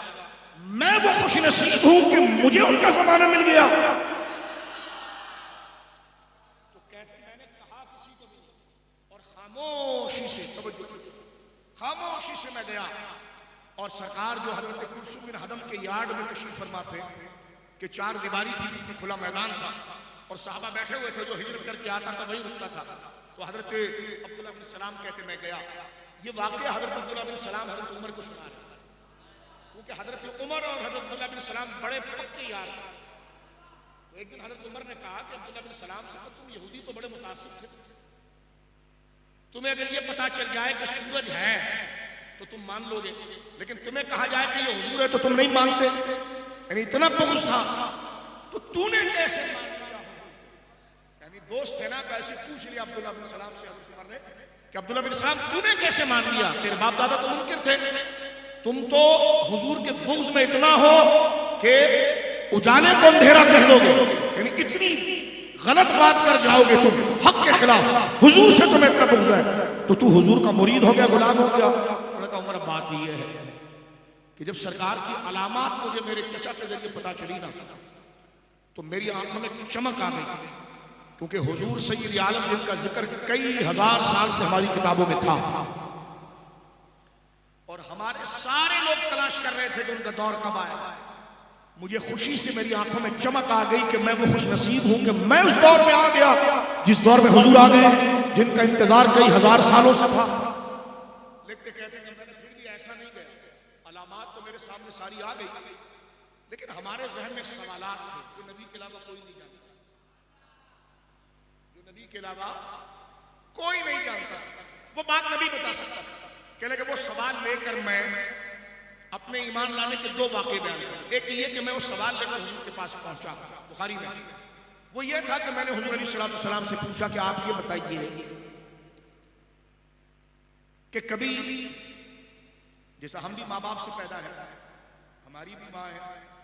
मैं वो खुश नसीब हूं कि मुझे उनका जमाना मिल गया। तो कहते मैंने कहा किसी को भी और खामोशी से मैं गया और सरकार जो हजरत कुलसूम बिन हदम के यार्ड में तशरीफ फरमा थे कि 4 दीवारी थी, खुला मैदान था और साहबा बैठे हुए थे, जो हिजरत करके आता था वही रुकता था। तो हजरत अब्दुल्ला बिन सलाम कहते मैं गया। ये वाकया हजरत अब्दुल्ला बिन सलाम हजरत उमर को सुना है, क्योंकि हजरत उमर और हजरत अब्दुल्ला बिन सलाम बड़े पक्के यार थे। तो एक दिन हजरत उमर ने कहा कि अब्दुल्ला बिन सलाम से, तुम यहूदी तो बड़े मुतासिब थे, तुम्हें अगर ये पता चल जाए कि सूरज है तो तुम मान लोगे, लेकिन तुम्हें कहा जाए कि ये हुजूर है तो तुम नहीं मानते, यानी इतना बुग़्ज़ था। तो तूने कैसे मान लिया? यानी दोस्त थे ना, कैसे पूछ लिया अब्दुल्ला बिन सलाम से हजरत उमर ने कि अब्दुल्ला बिन सलाम तूने कैसे मान लिया? तेरे बाप दादा तो मुनकिर थे, तुम तो हुजूर के बुग़्ज़ में इतना हो कि उजाले को अंधेरा कह दोगे, यानी इतनी गलत बात कर जाओगे तुम हक के खिलाफ, हुजूर से तुम्हें इतना बुग़्ज़ है, तो तू हुजूर का मुरीद हो गया, गुलाम हो गया। उन्होंने कहा उमर बात ये है कि जब सरकार की अलामात मुझे मेरे चचा के जरिए पता चली ना, तो मेरी आंखों में चमक आ गई, क्योंकि हुजूर सैयद आलम जिनका जिक्र कई हजार साल से हमारी किताबों में था और हमारे सारे लोग तलाश कर रहे थे कि उनका दौर कब आएगा। मुझे खुशी से मेरी आंखों में चमक आ गई कि मैं वो खुश नसीब हूं कि मैं उस दौर में आ गया जिस दौर में हुजूर आ गए, जिनका इंतजार कई हजार सालों से था। लिखते कहते हैं मैंने फिर भी ऐसा नहीं गया, अलामात तो मेरे सामने सारी आ गई, लेकिन हमारे जहन में सवालात थे जो नबी के अलावा कोई नहीं जानता, जो नबी के अलावा कोई नहीं जानता। वो बात नबी बता सकता था। कहने के वो सवाल लेकर मैं अपने ईमान लाने के 2 वाक़े बयान करूं। एक ये कि मैं उस सवाल लेकर हुजूर के पास पहुंचा, बुखारी में, वो ये था कि मैंने हुजूर अलैहिस्सलाम से पूछा कि आप ये बताइए कि कभी जैसा हम भी माँ बाप से पैदा है, हमारी भी माँ है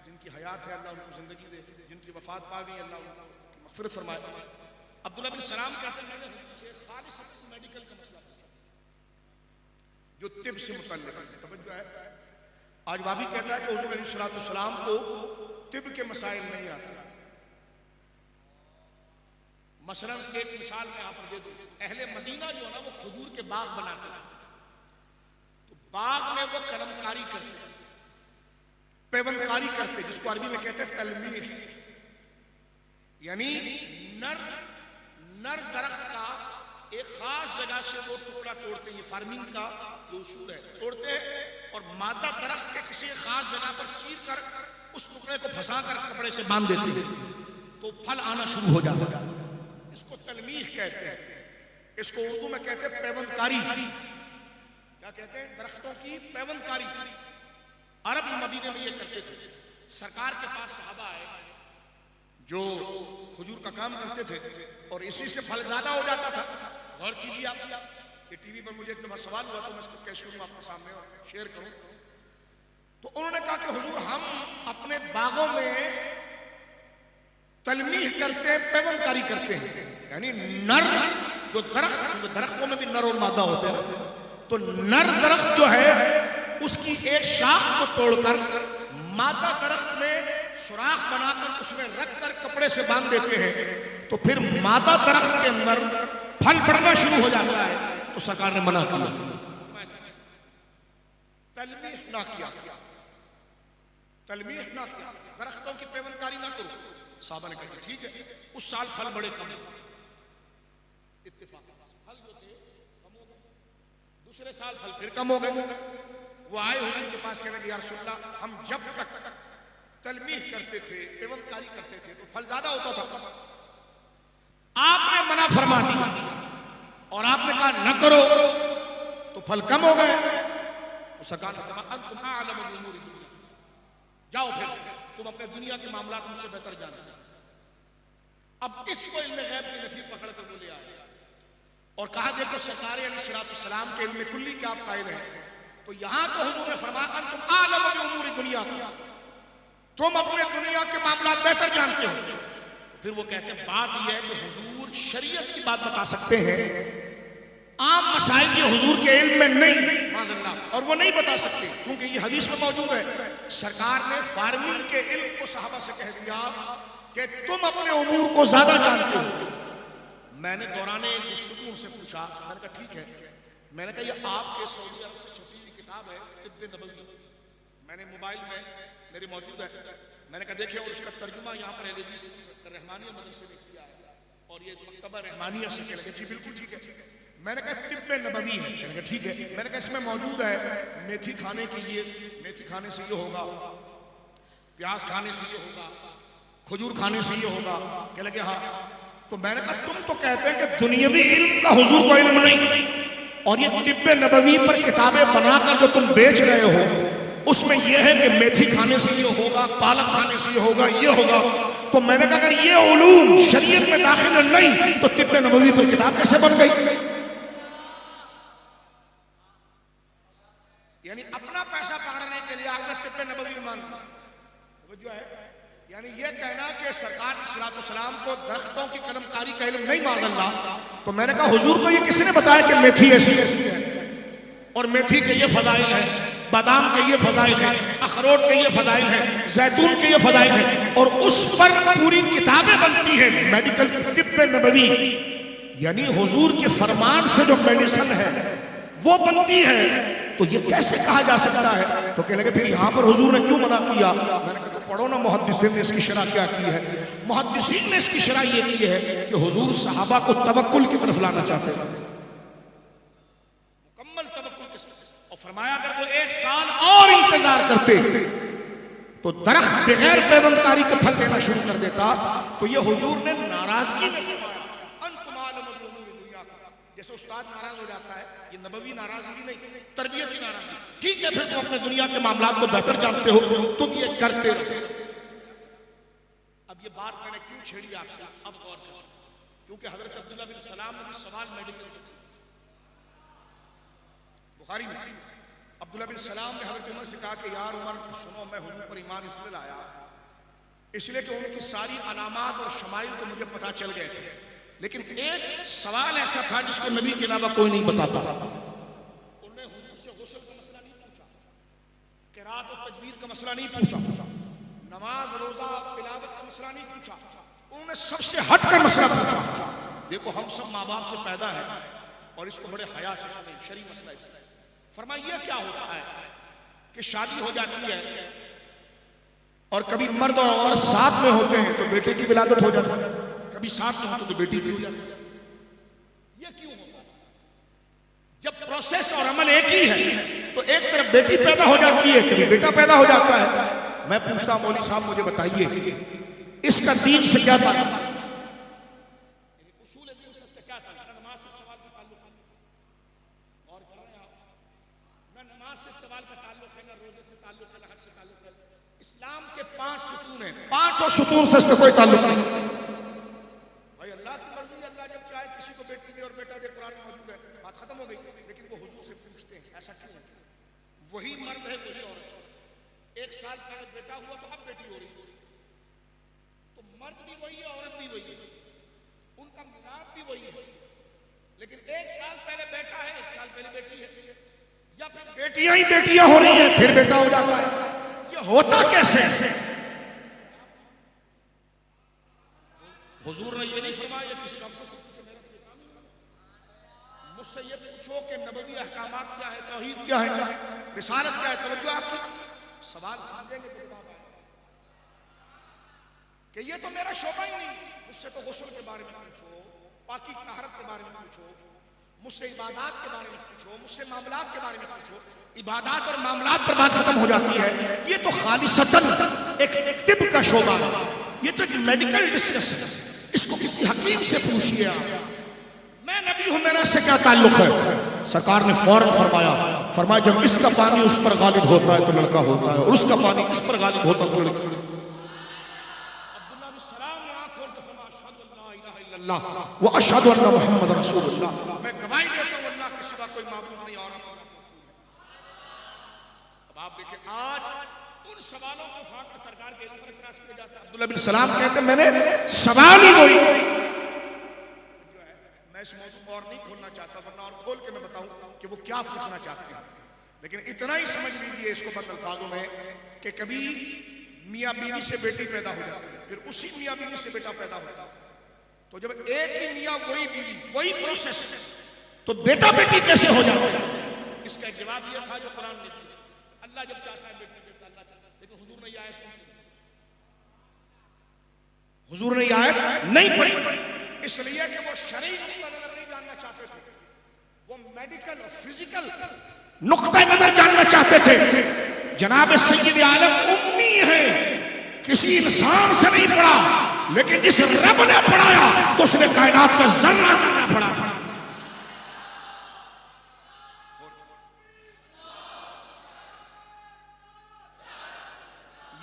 जिनकी हयात है, अल्लाह उनको जिंदगी दे, जिनकी वफात पा गई अल्लाह उनकी मग़फ़िरत फरमाए। अब्दुल्ला बिन सलाम कहते हैं मैंने हुजूर से खालिस मेडिकल का मसला पूछा जो तिब से मुतल्लिक़ है। तवज्जो है, आज वाबी कहता है कि हुजूर अलैहिस्सलाम को तिब के मसाइल नहीं आते। मसलन एक मिसाल मैं यहाँ पर दे दूं, अहले मदीना जो है ना वो खजूर के बाग बनाते थे, तो बाग में वो कलमकारी करते, पेवंदकारी करते, जिसको अरबी में कहते हैं तलमीह, यानी नर दरख्त का एक खास जगह से वो टुकड़ा तोड़ते, ये फार्मिंग का जो उसूल है, तोड़ते हैं और मादा दरख्त के किसी खास जगह पर चीर कर उस टुकड़े को फंसा कर कपड़े से बांध देते हैं तो फल आना शुरू हो जाता है। इसको तलमीह कहते हैं, इसको उर्दू में कहते हैं पेवंदकारी। क्या कहते हैं, दरख्तों की पैवंदकारी अरब मदीने में ये करते थे। सरकार के पास सहाबा आए जो खजूर का काम करते थे और इसी से फल ज्यादा हो जाता था। गौर कीजिए आप, ये टीवी पर मुझे एक दफा सवाल हुआ तो मैं इसको कैश करूँ आपके सामने और शेयर करूं। तो उन्होंने कहा कि हुजूर हम अपने बागों में तलमीह करते हैं, पैवंदकारी करते हैं, यानी नर जो दरख्तों में भी नर और मादा होते हैं, तो नर दरख्त जो है उसकी एक शाख को तोड़कर मादा दरख्त में सुराख बनाकर उसमें रखकर कपड़े से बांध देते हैं, तो फिर मादा दरख्त के अंदर फल बढ़ना शुरू हो जाता है। तो सरकार ने मना किया, तलमीह ना किया, तलमीह ना किया, दरख्तों की पैवंदकारी ना करो। साहबा ने कहा ठीक है। उस साल फल बड़े कम, इत्तेफाक फल जो थे कम हो गए, दूसरे साल फल फिर कम हो गए। वो आए हुजूर के पास, कहने लगे या रसूलल्लाह हम जब तक तलमीह करते थे, पैवंदकारी करते थे तो फल ज्यादा होता था, आपने मना फरमा दिया और आपने कहा न करो तो फल कम हो गए। तो सरकार ने कहा अंतुम आलम बिउमूरि दुनिया, जाओ फिर तुम अपने दुनिया के मामलात मुझसे बेहतर जानते। अब इसको इल्म गैब की नफी पकड़ कर बोले आए और कहा देखो सरकार अलैहिस्सलाम के इल्म कुल्ली के आप कायल हैं, तो यहां तो हुजूर ने फरमाया अंतुम आलम बिउमूरि दुनिया, तुम अपने दुनिया के मामलात बेहतर जानते हो। फिर वो कहते हैं बात यह है कि हुजूर शरीयत की बात बता सकते हैं, आम मसाइल ये हुजूर के इल्म में नहीं, माज़अल्लाह, और वो नहीं बता सकते क्योंकि ये हदीस में मौजूद है। सरकार ने फार्मिंग के इल्म को सहाबा से कह दिया कि तुम अपने उमूर को ज्यादा जानते हो। मैंने दौरान गुफ्तगू उनसे पूछा, मैंने कहा ठीक है, मैंने कहा ये आपके सऊदी अरब से छपी हुई किताब है तिब्बे नबवी, मैंने मोबाइल में मेरी मौजूद है, मैंने कहा देखिए और उसका तर्जुमा यहाँ पर एलएबीस रहमानिया मदरसे में किया है और ये मक्तबा रहमानिया से कह लगे जी बिल्कुल ठीक है। मैंने कहा तिब्बे नबवी है, मैंने कहा ठीक है, मैंने कहा इसमें मौजूद है मेथी खाने की, ये मेथी खाने से ये होगा, प्याज खाने से ये होगा, खजूर खाने से ये होगा, कह लगे हाँ। तो मैंने कहा तुम तो कहते हैं कि दुनियावी इल्म का हुजूर को इल्म नहीं, और ये तिब्बे नबवी पर किताबें बनाकर जो तुम बेच रहे हो उसमें यह है कि मेथी खाने से ये होगा, पालक खाने से ये होगा, ये होगा। तो मैंने कहा अगर ये उलूम शरीयत में दाखिल नहीं तो तिब्बे नबवी पर किताब कैसे बन गई? यानी अपना पैसा पकड़ने के लिए आपने तिब्बे नबवी मान जो है, यानी ये कहना कि सरकार सलाम को दरख्तों की कलमकारी का इल्म नहीं, माज़अल्लाह। तो मैंने कहा हुजूर को ये किसने बताया कि मेथी ऐसी ऐसी है और मेथी के ये फजाइल है, बादाम के ये फजाइल है, अखरोट के ये फजाइल है, जैतून के ये फजाइल है, और उस पर पूरी किताबें बनती है मेडिकल तिब्बे नबवी, यानी हुजूर के फरमान से जो मेडिसिन है वो बनती है। तो ये कैसे कहा जा सकता है? तो कहने लगे फिर यहाँ पर हुजूर ने क्यों मना किया? मैंने कहा तो पढ़ो ना मुहद्दिसीन ने इसकी शरह क्या की है। मुहद्दिसीन ने इसकी शरह ये की है कि हुजूर सहाबा को तवक्कुल की तरफ लाना चाहते थे, मुकम्मल तवक्कुल के साथ, और फरमाया अगर वो एक साल और इंतजार करते तो दरख्त बगैर पैवंदकारी के फल देना शुरू कर देता। तो ये हुजूर ने नाराजगी में जैसे उस्ताद नाराज हो जाता है, ये नबवी नाराजगी नहीं, तरबियत की नाराजगी। ठीक है फिर तुम अपने दुनिया के मामलात को बेहतर जानते हो, तुम ये करते रहो। अब ये बात मैंने क्यों छेड़ी आपसे, अब गौर करो, क्योंकि हजरत अब्दुल्लाह बिन सलाम ने सवाल मेडिकल बुखारी में, अब्दुल्लाह बिन सलाम ने हजरत उमर से कहा कि यार उमर सुनो, मैं हुजूर पर ईमान इसलिए लाया इसलिए कि उनकी सारी अलामात और शमाइल को मुझे पता चल गए थे, लेकिन एक सवाल ऐसा था जिसको नबी के अलावा कोई नहीं बताता। उन्होंने हुजूर से गुस्ल का मसला नहीं पूछा, क़िराअत और तजवीद का मसला नहीं पूछा, नमाज रोजा तिलावत का मसला नहीं पूछा, उन्होंने सबसे हटकर मसला पूछा। देखो हम सब माँ बाप से पैदा है और इसको बड़े हया से सुने, शरीफ मसला इसमें। फरमाइए क्या होता है कि शादी हो जाती है और कभी मर्द और औरत साथ में होते हैं तो बेटे की विलादत हो जाती है, कभी साथ में होते तो बेटी की हो जाती है। ये क्यों होता है? जब प्रोसेस और अमल एक ही है तो एक तरफ बेटी पैदा हो जाती है, कभी बेटा पैदा हो जाता है। मैं पूछता हूं मौलवी साहब मुझे बताइए इसका दीन से क्या ताल्लुक है? उसूल दीन से क्या ताल्लुक है? नमाज से सवाल का ताल्लुक है। और कर रहे हैं आप रोजे से ताल्लुक है, हज से ताल्लुक है। इस्लाम के 5 सुतून हैं, 5 सुतून से इसका कोई ताल्लुक नहीं। भाई अल्लाह की मर्जी, अल्लाह जब चाहे किसी को बेटी दे और बेटा दे, कुरान में मौजूद है, बात खत्म हो गई। लेकिन वो हुजूर से पूछते हैं ऐसा क्यों है? वही मर्द है वही औरत, 1 साल पहले बेटा हुआ तो अब बेटी हो रही, तो मर्द भी वही है औरत भी वही है, उनका मिलाप भी वही है। लेकिन 1 साल पहले बेटा है, 1 साल पहले बेटी है, या फिर बेटियां ही बेटियां हो रही हैं फिर बेटा हो जाता है। ये होता कैसे? हुजूर ने ये नहीं फरमाया ये किसी काम से, मुझसे ये पूछो कि नबवी अहकामात क्या है, तौहीद क्या है, रिसालत क्या है, तवज्जो आपकी सवाल समझेंगे तो जवाब आएगा कि ये तो मेरा शोबा ही नहीं। मुझसे तो गुस्ल के बारे में पूछो, पाकी तहरत के बारे में पूछो, मुझसे इबादत के बारे में पूछो, मुझसे मामलात के बारे में पूछो। इबादत और मामलात पर बात खत्म हो जाती है। ये तो खालिसतन एक तिब का शोबा है, ये तो एक मेडिकल डिस्कस है। इसको किसी हकीम से पूछिए आप, मैं नबी हूं मेरा इससे क्या ताल्लुक है? सरकार ने फौरन फरमाया जब इसका पानी उस पर गालिब होता है तो लड़का होता है, और उसका पानी इस पर गालिब होता है तो लड़का। वो अशहदु अन्ना मुहम्मद रसूलुल्लाह, मैं गवाही देता हूं अल्लाह के सिवा कोई माबूद नहीं और अब आप देखिए आज उन सवालों को उठाकर सरकार के ऊपर इतराज किया जाता है। अब्दुल्लाह बिन सलाम कहते हैं मैंने सवाल ही वही जो है, मैं इस मौजूद को और नहीं खोलना चाहता वरना और खोल के मैं बताऊं कि वो क्या पूछना चाहते हैं। लेकिन इतना ही समझ लीजिए इसको बस अल्फाजों में कि कभी मियाँ बीवी से बेटी पैदा हो जाती है, फिर उसी मियाँ बीवी से बेटा पैदा होता है। तो जब एक ही मियाँ वही बीवी वही प्रोसेस, तो बेटा बेटी कैसे हो जाता है? इसका एक जवाब यह था जो कुरान ने दिया, अल्लाह जब चाहता है बेटी देता अल्लाह चाहता है। लेकिन हुजूर ने ये आयत नहीं पढ़ी, इसलिए कि वो शरई नुक्ता नजर नहीं जानना चाहते थे, वो मेडिकल और फिजिकल नुक्ता नजर जानना चाहते थे। जनाब सय्यद आलम उम्मी है, किसी इंसान से नहीं पढ़ा, लेकिन जिस रब ने पढ़ाया तो उसने कायनात का जर्रा जर्रा पढ़ा।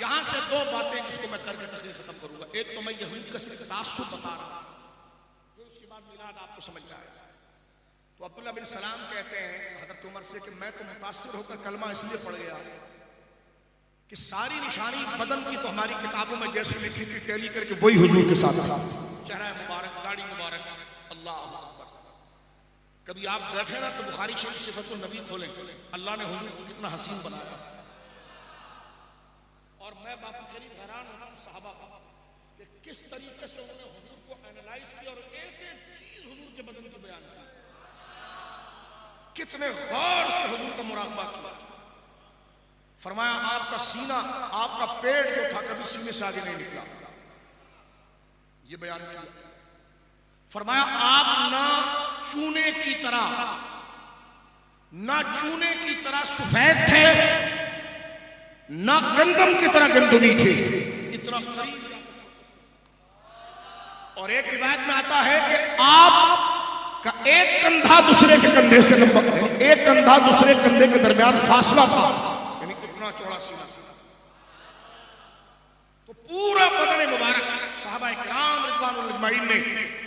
यहां से 2 बातें जिसको मैं करके तस्वीर खत्म करूंगा। एक तो मैं यहूदी का सिर्फ तासुब बता रहा हूं, फिर उसके बाद मिलाद आपको समझ में आएगा। तो अब्दुल्लाह बिन सलाम कहते हैं हजरत उमर से कि मैं तो मुतासिर होकर कलमा इसलिए पढ़ गया कि सारी निशानी बदन की तो हमारी किताबों में जैसे लिखी थी टैली करके वही हुजूर के साथ था। चेहरा मुबारक, दाढ़ी मुबारक, अल्लाह अकबर। कभी आप बैठे ना तो बुखारी शरीफ सिफतुन नबी खोलें, अल्लाह ने हुजूर को कितना हसीन बनाया। और मैं बापू शरीफ हैरान होना हूं सहाबा कि किस तरीके से उन्होंने हुजूर को एनालाइज किया और एक एक चीज हुजूर के बदन की बयान की, कितने गौर से हुजूर का मुराकबा किया। फरमाया आपका सीना, आपका पेट जो था कभी सीने से आगे नहीं निकला, ये बयान किया। फरमाया आप ना चूने की तरह सफेद थे, ना गंदम की तरह गंदमी थे, इतना करीब। और एक रिवायत में आता है कि आप का एक कंधा दूसरे के कंधे से एक कंधा दूसरे कंधे के दरमियान फासला था, यानी इतना चौड़ा सीना। तो पूरा बदन मुबारक साहबा इकराम रिज़वानुल्लाह अजमईन ने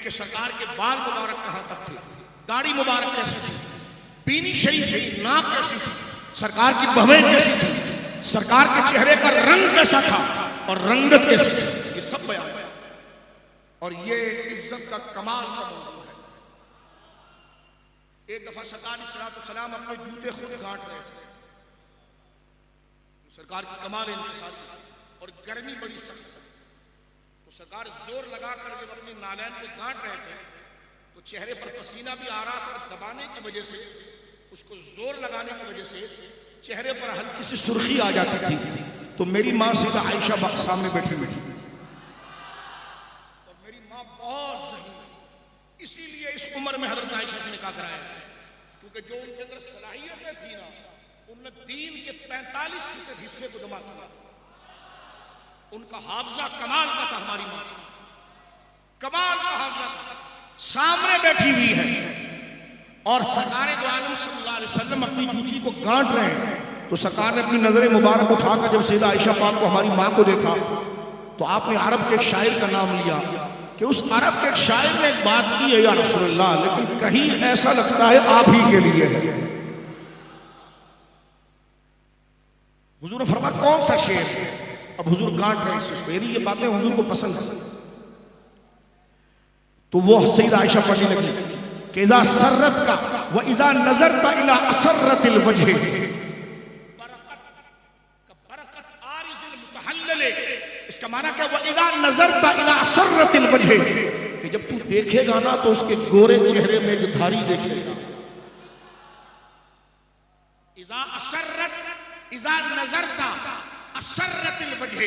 कि सरकार के बाल मुबारक कहां तक थे, दाढ़ी मुबारक कैसी थी, बीनी शरीफ थी, नाक कैसी थी, सरकार की भवें कैसी थी, सरकार के चेहरे का रंग कैसा था और रंगत कैसी थी, ये सब बयान है। और ये इज्जत का कमाल का मौजूद है। एक दफा सरकार सलाम अपने जूते खुद काट रहे थे, सरकार की कमाल है इनके साथ, और गर्मी बड़ी सख्त है। तो सरकार जोर लगाकर जब अपनी नालैन को काट रहे थे तो चेहरे पर पसीना भी आ रहा था, दबाने की वजह से, उसको जोर लगाने की वजह से चेहरे पर हल्की सी सुर्खी आ जाती थी। तो मेरी माँ सीधा आयशा सामने बैठी हुई थी, और मेरी माँ बहुत ज़हीन, इसीलिए इस उम्र में हज़रत आयशा से निकाह कराया, क्योंकि जो उनके अंदर सलाहियतें थी ना, उनने दीन के 45% हिस्से को जमा किया। उनका हाफजा कमाल का था, हमारी माँ कमाल का हाफजा था। सामने बैठी हुई है और सरकार दो आलम सल्लल्लाहु अलैहि वसल्लम अपनी जूती को गांठ रहे हैं, तो सरकार ने अपनी नजर मुबारक उठाकर जब सैयदा आयशा पाक को, हमारी माँ को देखा, तो आपने अरब के एक शायर का नाम लिया कि उस अरब के एक शायर ने एक बात की है या रसूलुल्लाह, लेकिन कहीं ऐसा लगता है आप ही के लिए है। हुजूर ने फरमाया कौन सा शेर? अब हुजूर गांठ रहे हैं, मेरी ये बातें हुजूर को पसंद है। तो वो सैयदा आयशा पढ़ने लगी कि इज़ा सर्रत का व इज़ा नज़रता इला असर्रतिल वजह, इसका माना क्या? व इज़ा नज़रता इला असर्रतिल वजह, कि जब तू देखेगा ना तो उसके गोरे चेहरे में जो धारी देखेगा। इज़ा असर्रत इज़ा नज़रता असर्रतिल वजह,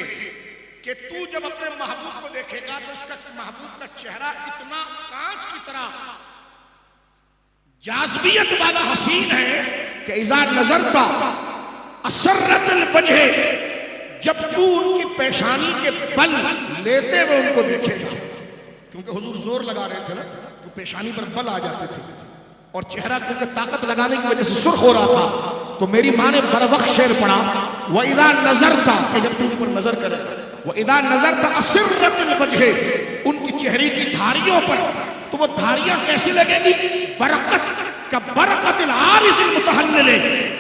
कि तू जब अपने महबूब को देखेगा तो उसका महबूब का चेहरा इतना कांच की तरह जाज़बियत वाला हसीन है कि इज़ा नज़रता असर्रतिल वजह, जब तू उनकी पेशानी के बल लेते हुए उनको देखेगा, क्योंकि हुजूर जोर लगा रहे थे ना, तो पेशानी पर बल आ जाते थे और चेहरा क्योंकि ताकत लगाने की वजह से सुर्ख हो रहा था, तो मेरी माँ ने बरवक्त शेर पढ़ा व इज़ा नज़रता, कि जब तू उन पर नजर करे, व इज़ा नज़रता असर्रतिल वजह, उनकी चेहरे की धारियों पर, तो वो धारियां कैसी लगेगी? बरकत का बरकतिल आरिज़िल मुतहल्लिल,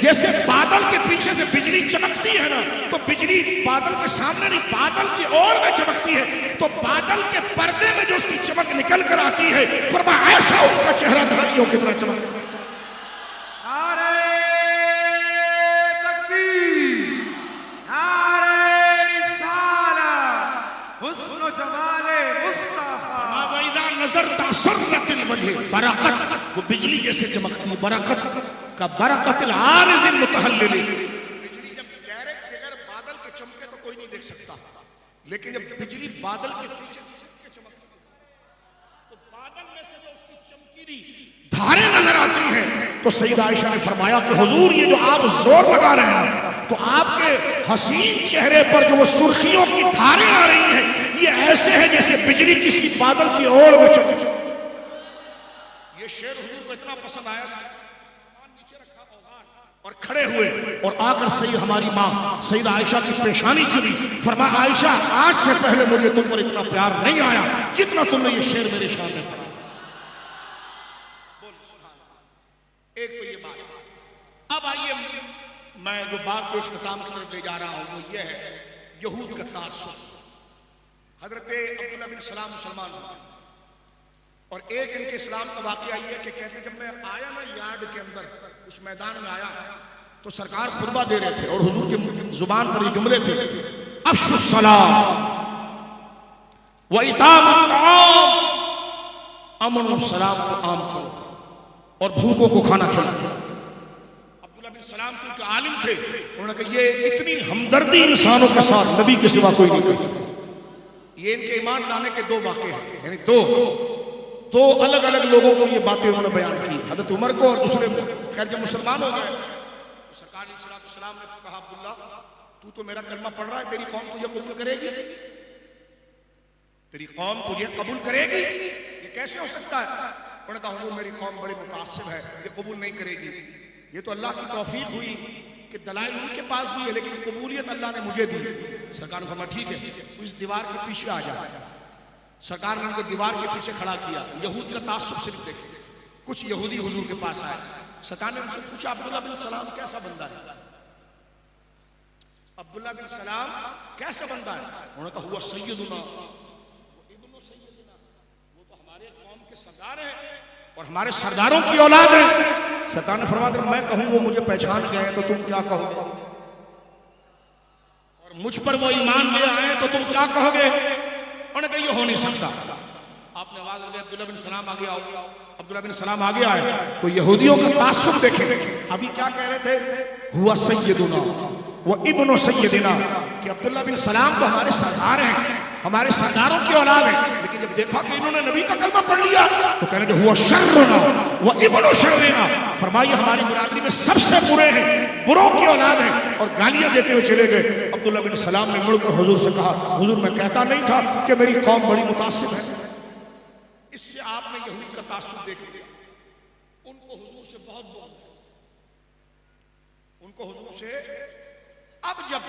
जैसे बादल के पीछे से बिजली चमकती है ना, तो बिजली बादल के सामने नहीं, बादल की ओर में चमकती है, तो बादल के पर्दे में जो उसकी चमक निकल कर आती है, फरमाया ऐसा उसका चेहरा धारियों की तरह चमकता है। बरकत, वो बिजली जैसे चमकती है, बरकत का बरकतिल आरिज़िल मुतहल्लिल, बिजली जब डायरेक्ट बगैर बादल के चमके तो कोई नहीं देख सकता, लेकिन जब बिजली बादल के पीछे चमकती है तो बादल में से जो उसकी चमकीली धारें नजर आती हैं, तो सैयदा आयशा ने फरमाया कि हुजूर ये जो आप जोर लगा रहे हैं, तो आपके हसीन चेहरे पर जो वो सुर्खियों की धारें आ रही हैं, ये ऐसे है जैसे बिजली किसी बादल की ओर में चमकती। ये शेर हुजूर को इतना पसंद आया, नीचे रखा औजार और खड़े हुए और आकर सही हमारी माँ सैयदा आयशा की पेशानी चुनी, फरमाया आयशा आज से पहले मुझे तुम पर इतना प्यार नहीं आया जितना तुमने ये शेर मेरे सामने पढ़ा। एक तो ये बात। अब आइए मैं जो बात को इख्तिताम की तरफ ले जा रहा हूं वो ये है यहूद का तासुब। हजरत अब्दुल्लाह बिन सलाम मुसलमान हुए और एक इनके इस्लाम का वाक़या ये है कि कहते जब मैं आया ना यार्ड के अंदर उस मैदान में आया तो सरकार खुतबा दे रहे थे और हुजूर की जुबान पर ये जुमले थे, अफ्शुस सलाम व इतामत ताम, अमन और सलाम को आम करो और भूखों को खाना खिलाओ। अब्दुल्लाह बिन सलाम के आलिम थे, उन्होंने कहा ये इतनी हमदर्दी इंसानों के साथ नबी के सिवा कोई नहीं कर सकता। ये इनके ईमान लाने के दो वाक़े हैं, यानी दो अलग अलग लोगों को ये बातें उन्होंने बयान की, हजरत उमर को और दूसरे। खैर जब मुसलमान हो गए तो सरकार सलाम ने कहा अब्दुल्ला तू तो मेरा कलमा पढ़ रहा है, तेरी कौम तुझे कबूल करेगी? तेरी कौम तुझे कबूल करेगी? ये कैसे हो सकता है? उन्होंने कहा हुजूर मेरी कौम बड़ी मुतासिब है, ये कबूल नहीं करेगी। ये तो अल्लाह की तौफीक हुई कि दलाइल उनके पास भी है लेकिन कबूलियत अल्लाह ने मुझे दी। सरकार ने फरमाया ठीक है तू इस दीवार के पीछे आ जा। सरकार ने उनको दीवार के पीछे खड़ा किया। यहूद का तासुब सिर्फ देखे, कुछ यहूदी हुजूर के पास आए। सरकार ने उनसे पूछा अब्दुल्लाह बिन सलाम कैसा बंदा है? अब्दुल्लाह बिन सलाम कैसा बंदा है? उन्होंने कहा हुआ सैयदुना इब्नु सैयदना, वो तो हमारे कौम के सरदार हैं और हमारे सरदारों की औलाद है। सरकार ने फरमाया मैं कहूँ वो मुझे पहचान गए तो तुम क्या कहोगे? और मुझ पर वो ईमान ले आए तो तुम क्या कहोगे? उन्होंने कहा ये हो नहीं सकता। आपने आवाज दी अब्दुल्लाह बिन सलाम आगे आओ। अब्दुल्लाह बिन सलाम आगे आए तो यहूदियों का तासुब देखे। अभी क्या कह रहे थे? हुआ सैयदुना वो इब्नु सैयदिना, कि अब्दुल्लाह बिन सलाम तो हमारे सरदार हैं, हमारे सरदारों की औलाद है। लेकिन जब देखा कि इन्होंने नबी का कलमा पढ़ लिया तो कहने लगे हुआ शर्रुना व इब्नु शर्रिना, फरमाइए हमारी बिरादरी में सबसे बुरे हैं, बुरों की औलाद है, और गालियां देते हुए चले गए। अब्दुल्लाह बिन सलाम ने मुड़कर हुजूर से कहा हुजूर मैं कहता नहीं था कि मेरी कौम बड़ी मुतासिब है। इससे आपने यहूद का तासुब देख लिया। उनको हुजूर से बहुत उनको हुजूर से अब जब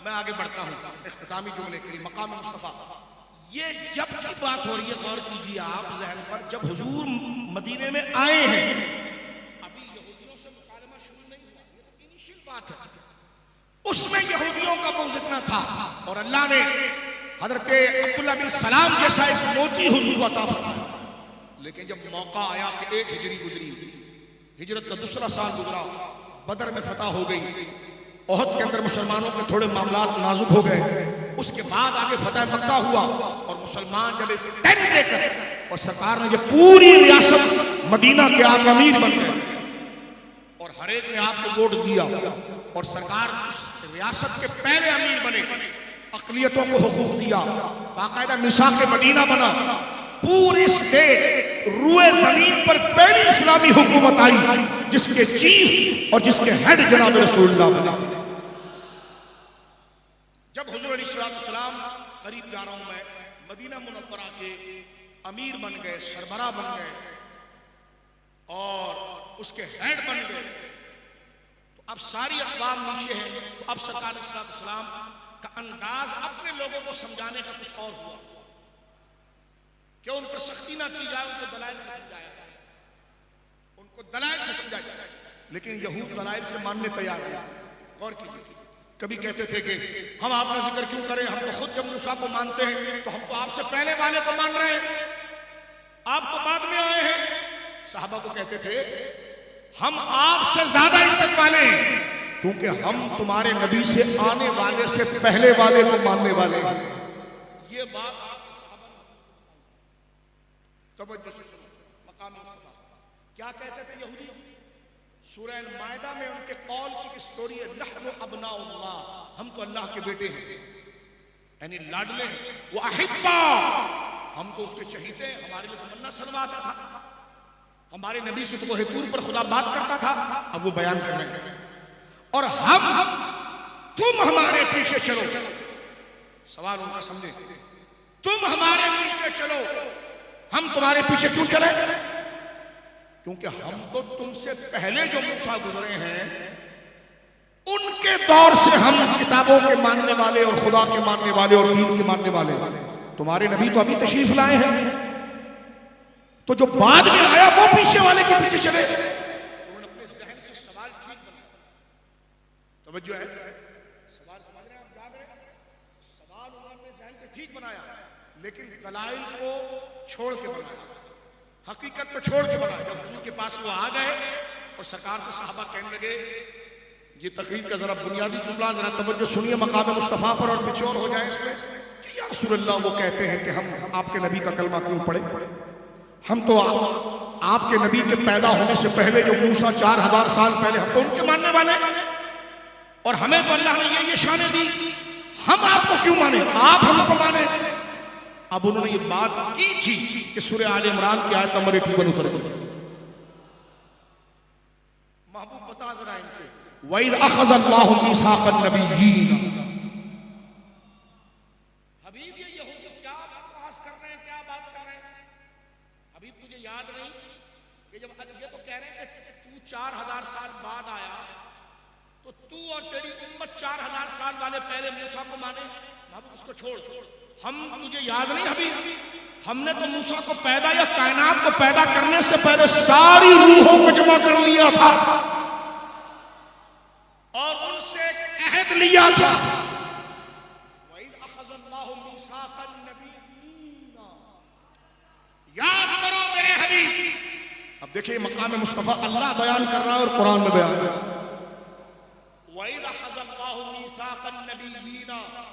मैं आगे बढ़ता हूं इख्तितामी जुमले के लिए मकाम मुस्तफा, ये जब की बात हो रही है, गौर कीजिए आप जहन पर, जब हुजूर मदीने में आए हैं, अभी यहूदियों से मुकालमा शुरू नहीं हुआ, ये तो इनिशियल बात है, उसमें यहूदियों का मौज इतना था और अल्लाह ने हजरत अब्दुल्लाह बिन सलाम जैसा एक मोती हुजूर को अता फरमाया। लेकिन जब मौका आया कि एक हिजरी गुजरी, हिजरत का दूसरा साल गुजरा, बदर में फतह हो गई, ओहद के अंदर मुसलमानों के थोड़े मामलात नाजुक हो गए, उसके बाद आगे फतह मक्का हुआ और मुसलमान जब स्टैंड लेकर और सरकार ने जब पूरी रियासत मदीना के आप अमीर बन गए और हर एक ने आपको वोट दिया और सरकार उस रियासत के पहले अमीर बने, अकलियतों को हुकूक दिया, बाकायदा मिसाक मदीना बना, पूरी स्टेट रुए जमीन पर पहली इस्लामी हुकूमत आई जिसके चीफ और जिसके हेड जनाब रसूलुल्लाह बना। जब हुजूर अलैहिस्सलाम करीब जा रहा हूं मैं, मदीना मुनव्वरा के अमीर बन गए, सरबरा बन गए और उसके हेड बन गए, तो अब सारी अक़वाम नीचे है, तो अब सरकार अलैहिस्सलाम का अंदाज अपने लोगों को समझाने का कुछ और हुआ कि उन पर सख्ती ना की जाए, उनको दलाइल से समझाया जाए, उनको दलाइल से समझाया जाए। लेकिन यहूद दलाइल से मानने तैयार है। गौर कीजिए, कभी कहते थे कि हम आपका जिक्र क्यों करें, हम तो खुद जब मूसा को मानते हैं तो हम तो आपसे पहले वाले को मान रहे हैं, आप तो बाद में आए हैं। साहबा को कहते थे हम आपसे ज्यादा इज्जत वाले हैं क्योंकि हम तुम्हारे नबी से आने वाले से पहले वाले को मानने वाले हैं। ये बात मकाम मुस्तफा क्या कहते थे यहूदी? सूरह मायदा में उनके कौल की स्टोरी है, नहनु अबनाउल्लाह, हम तो अल्लाह के बेटे हैं, यानी लाडले, वो अहिब्बा, हम तो उसके चहीते हैं, हमारे लिए तमन्ना सलवाता था, हमारे नबी से तो वो तूर पर खुदा बात करता था। अब वो बयान करने लगे और हम तुम हमारे पीछे चलो। सवाल उनका समझे, तुम हमारे पीछे चलो, हम तुम्हारे पीछे क्यों चले? क्योंकि हम तो तुमसे पहले जो मूसा गुजरे हैं उनके दौर से हम किताबों के मानने वाले और खुदा के मानने वाले और दीन के मानने वाले, तुम्हारे नबी तो अभी तशरीफ लाए हैं, तो जो बाद में आया वो पीछे वाले के पीछे चले। उन्होंने अपने जहन से सवाल ठीक बनाया, तवज्जो है, सवाल समझ रहे हैं आप, जाग रहे हैं, सवाल उन्होंने अपने जहन से ठीक बनाया, लेकिन दलाइल को छोड़ के बनाया, हकीकत को छोड़ के बनाया। जब हुजूर के पास वो आ गए और सरकार से साहबा कहने लगे, ये तकरीर का जरा बुनियादी जुमला जरा तवज्जो सुनिए मकाम मुस्तफा पर और मिच्योर हो जाए इसमें कि या रसूलल्लाह, वो कहते हैं कि हम आपके नबी का कलमा क्यों पढ़े? हम तो आपके नबी के पैदा होने से पहले जो मूसा 4000 साल पहले, हम तो उनके मानने वाले, और हमें तो अल्लाह ने ये शान दी, हम आपको क्यों माने, आप हमको माने। अब उन्होंने ये बात की थी कि सूरह आले इमरान की आयत नंबर 81 उतर गई। महबूब बता जरा इनके, वइद अखज़ल्लाहु मीसाक़न नबिय्यीन, हबीब ये यहूदी क्या बकवास कर रहे हैं, क्या बात कर रहे हैं? हबीब तुझे याद नहीं कि जब ये तो कह रहे हैं कि तू 4000 साल बाद आया तो तू और तेरी उम्मत 4000 साल वाले पहले मूसा को माने। महबूब उसको छोड़, हम तुझे याद नहीं हबीब, हमने तो मूसा को पैदा या कायनात को पैदा करने से पहले सारी रूहों को जमा कर लिया था और उनसे एक अहद लिया था। याद करो मेरे हबीब। अब देखिए मकाम मुस्तफा अल्लाह बयान कर रहा है और कुरान में बयान कर रहा है, वइद अखज़ल्लाहु मीसाक़न नबिय्यीन।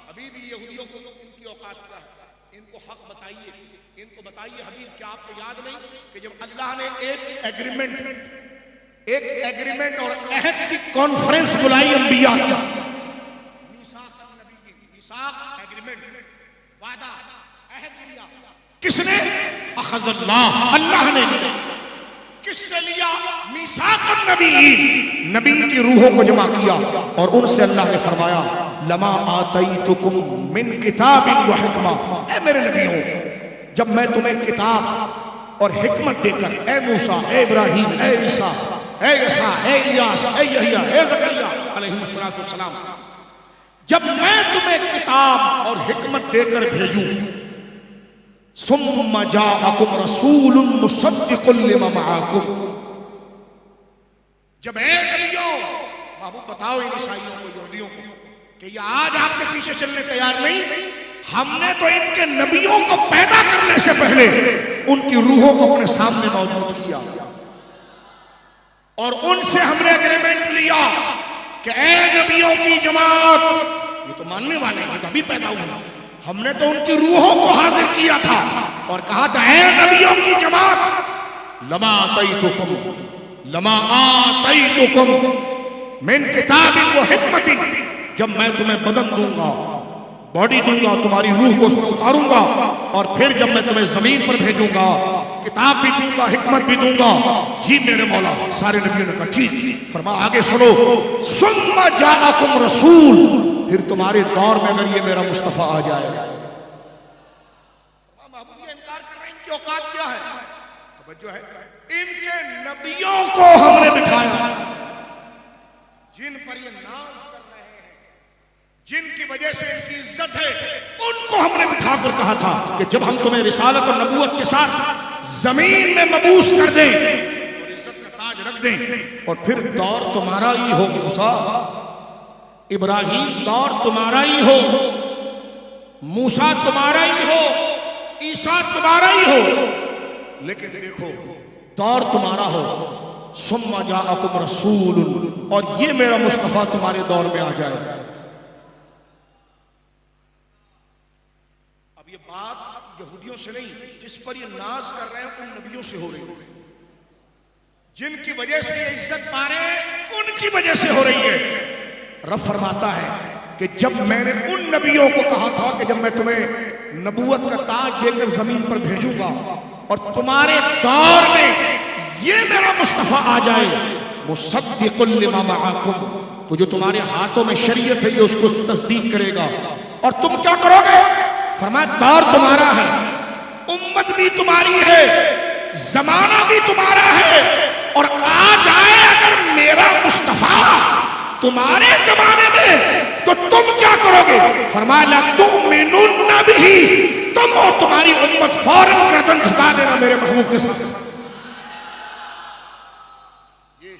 हबीब यहूदियों को इनकी औकात क्या है, इनको हक बताइए, इनको बताइए हबीब, क्या आपको याद नहीं कि जब अल्लाह ने एक एग्रीमेंट और अहद की कॉन्फ्रेंस बुलाई अंबिया की, मीसाक़ एग्रीमेंट, वादा, अहद लिया, किसने? अखज़ल्लाह, अल्लाह ने लिया। किससे लिया? मीसाक़न नबिय्यीन, नबी की रूहों को जमा किया और उनसे अल्लाह ने फरमाया, लमा आतैतुकुम मिन किताबिन व हिकमा, ऐ मेरे नबियों, जब मैं तुम्हें किताब और हिकमत देकर, ए मूसा, ए इब्राहिम, ए ईसा, ए यसा, ए इलियास, ए यहया, ए ज़करिया, अलैहिस्सलाम, जब मैं तुम्हें किताब और हिकमत देकर भेजूं, सुम्मा जाअकुम रसूलुन मुसद्दिकुल लिमा मअकुम, जब ए नबियों, बाबू बताओ इन ईसाइयों को, यहूदियों को, कि ये आज आपके पीछे चलने तैयार नहीं, हमने तो इनके नबियों को पैदा करने से पहले उनकी रूहों को अपने सामने मौजूद किया और उनसे हमने एग्रीमेंट लिया कि ए नबियों की जमात, ये तो मानने वाले हैं, अभी पैदा हुआ, हमने तो उनकी रूहों को हाजिर किया था और कहा था ए नबियों की जमात, लमा आतैतुकुम मिन किताबिन व हिकमतिन, जब मैं तुम्हें बदन दूंगा, बॉडी दूंगा, तुम्हारी रूह को उसमें उतारूंगा और फिर जब मैं तुम्हें जमीन पर भेजूंगा, किताब भी दूंगा, हिकमत भी दूंगा। जी मेरे मौला, सारे नबियों ने कहा ठीक। फरमा आगे सुनो, सुम्मा जाअकुम रसूल, फिर तुम्हारे दौर में अगर ये मेरा मुस्तफा आ जाए, महबूब ये इनकार कर रहे हैं, इनकी औकात क्या है? तवज्जो है, इनके नबियों को हमने बिठाया जिन पर ये नाज कर रहे हैं, जिनकी वजह से इनकी इज्जत है, उनको हमने बिठाकर कहा था कि जब हम तुम्हें रिसालत और नबूवत के साथ जमीन में मबूस कर दें और इज्जत का ताज रख दें और फिर दौर तुम्हारा ही हो, मूसा इब्राहिम दौर तुम्हारा ही हो, मूसा तुम्हारा ही हो, ईसा तुम्हारा ही हो, लेकिन देखो दौर तुम्हारा हो, सुम्मा जाअकुम रसूलुन, और ये मेरा मुस्तफा तुम्हारे दौर में आ जाए। अब ये बात यहूदियों से नहीं, जिस पर ये नाज कर रहे हैं उन नबियों से हो रही है, जिनकी वजह से ये इज्जत पा रहे हैं उनकी वजह से हो रही है। रब फरमाता है कि जब मैंने उन नबियों को कहा था कि जब मैं तुम्हें नबूवत का ताज देकर जमीन पर भेजूंगा और तुम्हारे दौर में ये मेरा मुस्तफा आ जाए, मुसद्दिकुल लिमा मअकुम, तो जो तुम्हारे हाथों में शरीयत है ये उसको तस्दीक करेगा और तुम क्या करोगे? फरमाया दौर तुम्हारा है, उम्मत भी तुम्हारी है, जमाना भी तुम्हारा है, और आ जाए अगर मेरा मुस्तफा तुम्हारे जमाने में तो तुम क्या करोगे? फरमाया ला तुमिनुन्ना बिही, तुम और तुम्हारी उम्मत फौरन गर्दन झुका देना मेरे महबूब के साथ। ये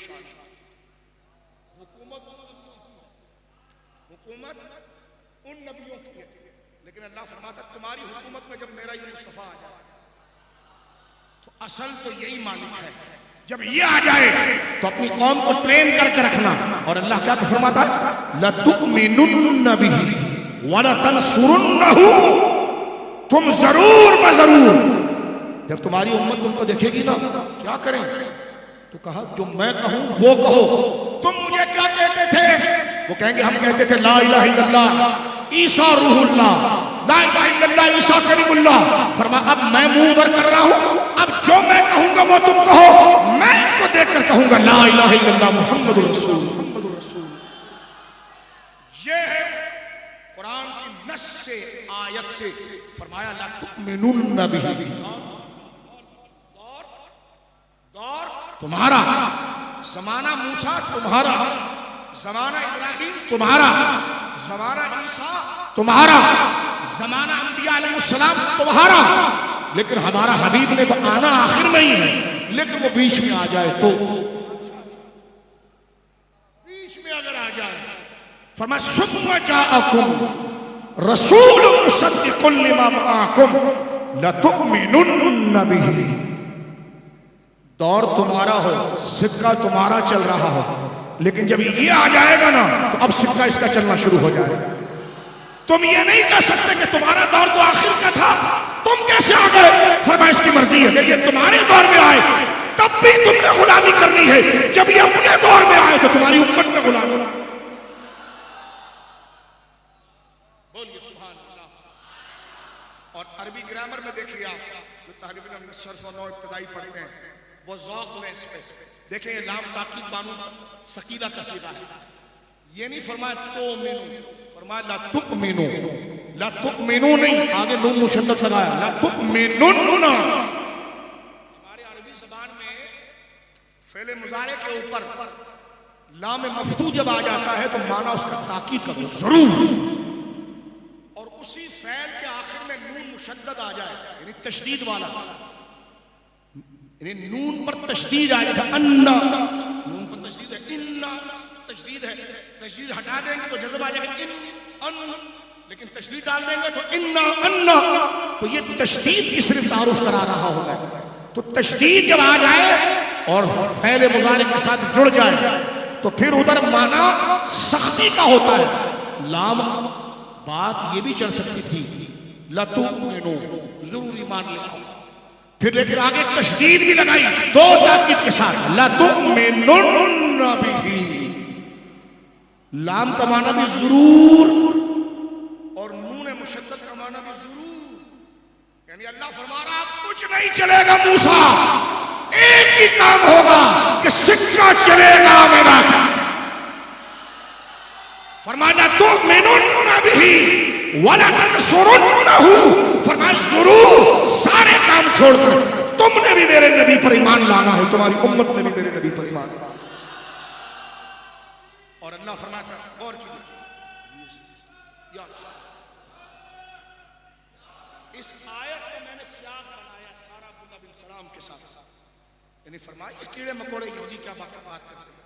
हुकूमत उन नबियों की है, लेकिन अल्लाह फरमाता तुम्हारी हुकूमत में जब मेरा ये मुस्तफा आ जाए तो असल तो यही मालिक है, जब ये आ जाए तो अपनी कौम को ट्रेन करके रखना। और अल्लाह क्या फरमाता है? लतुमिनुन्ना बिही वला तंसुरुन्नहु, तुम जरूर बजरूर, जब तुम्हारी उम्मत तुमको देखेगी ना क्या करें, तो कहा जो मैं कहूं वो कहो। तुम मुझे क्या कहते थे? वो कहेंगे हम कहते थे ला इलाहा इल्लल्लाह ईसा रूहुल्लाह, ला इलाहा इल्लल्लाह ईसा करीमुल्लाह। फरमा अब मैं मुंह भर कर रहा हूं, अब जो मैं कहूंगा वो तुम कहो, मैं इनको देखकर कहूंगा ला इलाहा इल्लल्लाह मुहम्मदुर रसूल। ये है कुरान की नस से, आयत से फरमाया ला तुमिनुन्ना बिही, दौर तुम्हारा, जमाना मूसा तुम्हारा, जमाना इब्राहिम तुम्हारा, जमाना ईसा तुम्हारा, जमाना अंबिया अलैहिस्सलाम तुम्हारा, लेकिन हमारा हबीब ने तो आना आखिर में ही है, लेकिन वो बीच में आ जाए तो, बीच में अगर आ जाए, फरमाया सुम्मा जाअकुम रसूलुन मुसद्दिकुल लिमा मअकुम लतुमिनुन्ना बिही, दौर तुम्हारा हो, सिक्का तुम्हारा चल रहा हो, लेकिन जब ये आ जाएगा ना तो अब सिक्का इसका चलना शुरू हो जाएगा। तुम ये नहीं कह सकते कि तुम्हारा दौर तो आखिर का था, तुम कैसे आ गए? फरमाया इसकी मर्जी है, ये तुम्हारे दौर में आए तब भी तुमने गुलामी करनी है, जब ये अपने दौर में आए तो तुम्हारी उम्मत में गुलामी। बोलिए सुभान अल्लाह। और अरबी ग्रामर में देखिए आप, जो तहरीर सर्फ और नौ इब्तिदाई पढ़ते हैं वो ज़ौक़ में इस पे देखें, ये लाम ताकीद बानू सकीला का सीधा है, ये नहीं फरमाया तो मिनू, फरमाया ला तुमिनु, ला तुमिनु नहीं, आगे नून मुशद्दद लगाया, ला तुमिनुन्ना। हमारे अरबी ज़बान में फ़ेल मुज़ारे के ऊपर लाम मफ्तू जब आ जाता है तो माना उसका ताकीद का जरूर, और उसी फैल के आखिर में नून मुशद्दद आ जाए यानी तशदीद वाला, यानी नून पर तशदीद आ जाएगा, अन्ना नून पर तशदीद है, इन्ना तशदीद है, तशदीद हटा देंगे तो जज़ब आ जाएगा इन अन, लेकिन तशदीद डाल देंगे तो इन्ना अन्ना, तो ये तशदीद की सिर्फ तारुफ करा रहा होगा। तो तशदीद जब आ जाए और फैल मुज़ारिफ के साथ जुड़ जाए तो फिर उधर माना सख्ती का होता है। लाम बात ये भी चल सकती थी लतुमिनु जरूर ईमान ले आओ, फिर लेकिन आगे तशदीद भी लगाई दो ताकीद के साथ, लतुमिनुन्ना बिही, लाम का माना भी जरूर और नून मुशद्दद का माना भी जरूर, यानी अल्लाह फरमा रहा कुछ नहीं चलेगा मूसा, एक ही काम होगा कि सिक्का चलेगा मेरा। फरमाया तो मेनुन्ना बिही वला तंसुरुन्नहु, फरमाया जरूर सारे काम छोड़कर तुमने भी मेरे नबी पर ईमान लाना है, तुम्हारी उम्मत ने भी मेरे नबी पर ईमान लाना। और अल्लाह फरमाता गौर कीजिए, इस आयत को मैंने सियाग बनाया सारा अब्दुल्लाह बिन सलाम के साथ, यानी फरमाया कीड़े मकोड़े यहूदी क्या बात करते हैं,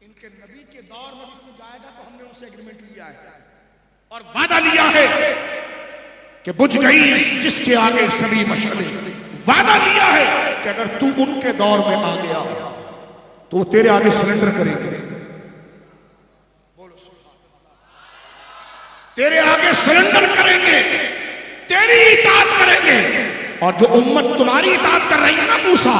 इनके नबी के दौर में भी कोई जाएगा तो हमने उनसे एग्रीमेंट लिया है और वादा लिया है कि बुझ गई जिसके आगे सभी मशअले, वादा लिया है कि अगर तू उनके दौर में आ गया तो वो तेरे आगे सरेंडर करेंगे, बोलो तेरे आगे सरेंडर करेंगे, तेरी इताअत करेंगे। और जो उम्मत तुम्हारी इताअत कर रही है ना मूसा,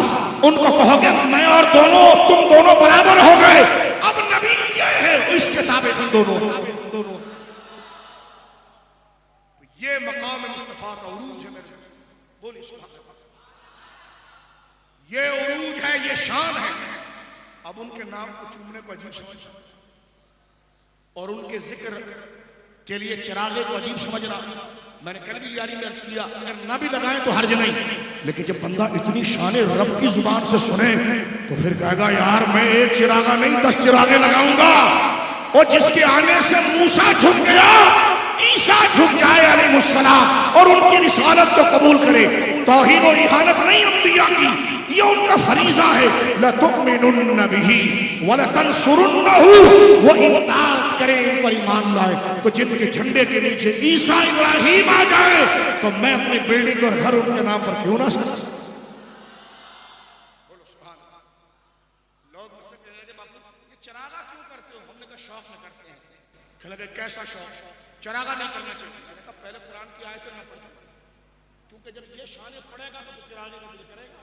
उनको कहोगे मैं और दोनों तुम दोनों बराबर हो गए, अब नबी ये है इस किताब तुम दोनों, ये मकाम मुस्तफा का उरूज है मेरे, बोलिए सुभान अल्लाह, ये उरूज है, ये शान है। अब उनके नाम को चूमने को अजीब समझ और उनके जिक्र के लिए चिरागे को अजीब समझना, मैंने कल भी यारी में अर्ज किया अगर ना भी लगाएं तो हर्ज नहीं, लेकिन जब बंदा इतनी शान रब की जुबान से सुने तो फिर कहेगा यार मैं एक चिरागा नहीं 10 चिरागे लगाऊंगा। और जिसके आने से मूसा झुक गया, ईसा झुक जाए अलैहिस्सलाम और उनकी रिसालत को कबूल करे, तौहीद और इहानत नहीं अंबिया की, ये उनका फरीजा है। लतुमिनुन्ना बिही वला तंसुरुन्नहु, वो इताअत करें इन पर ईमान लाए, तो जिनके झंडे के नीचे ईसा इब्राहिम आ जाए तो मैं अपनी बिल्डिंग और घर उनके नाम पर क्यों ना सजा। बोलो सुभान अल्लाह। लोग मुझसे कह रहे थे बापू ये चरागा क्यों करते हो, हमने कहा शौक में करते हैं। कहने लगे कैसा शौक, चरागा नहीं करना चाहिए। मैंने कहा पहले कुरान की आयतें ना पढ़ो, क्योंकि जब ये शान पढ़ेगा तो चरागे का दिल करेगा।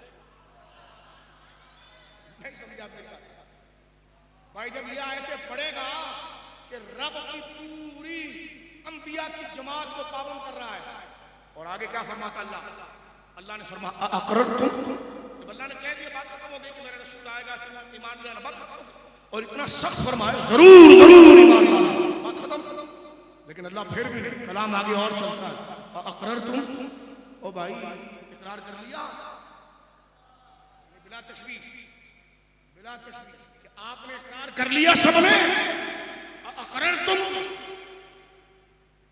नहीं समझा मेरी बात भाई, जब ये आयतें पढ़ेगा कि रब की पूरी अंबिया की जमात को पाबंद कर रहा है, और आगे क्या फरमाता अल्लाह, अल्लाह ने फरमाया अक़ररतुम, जब अल्लाह ने कह दिया बात खत्म हो गई कि मेरा रसूल आएगा फिर ईमान लाना, बात खत्म, और इतना सख्त फरमाया जरूर जरूर ईमान लाना, बात खत्म। लेकिन अल्लाह फिर भी कलाम आगे और चलता है, अक़ररतुम, ओ भाई इकरार कर लिया बिला तशबीह, बिला तशबीह कि आपने इकरार कर लिया सबने, अक़ररतुम,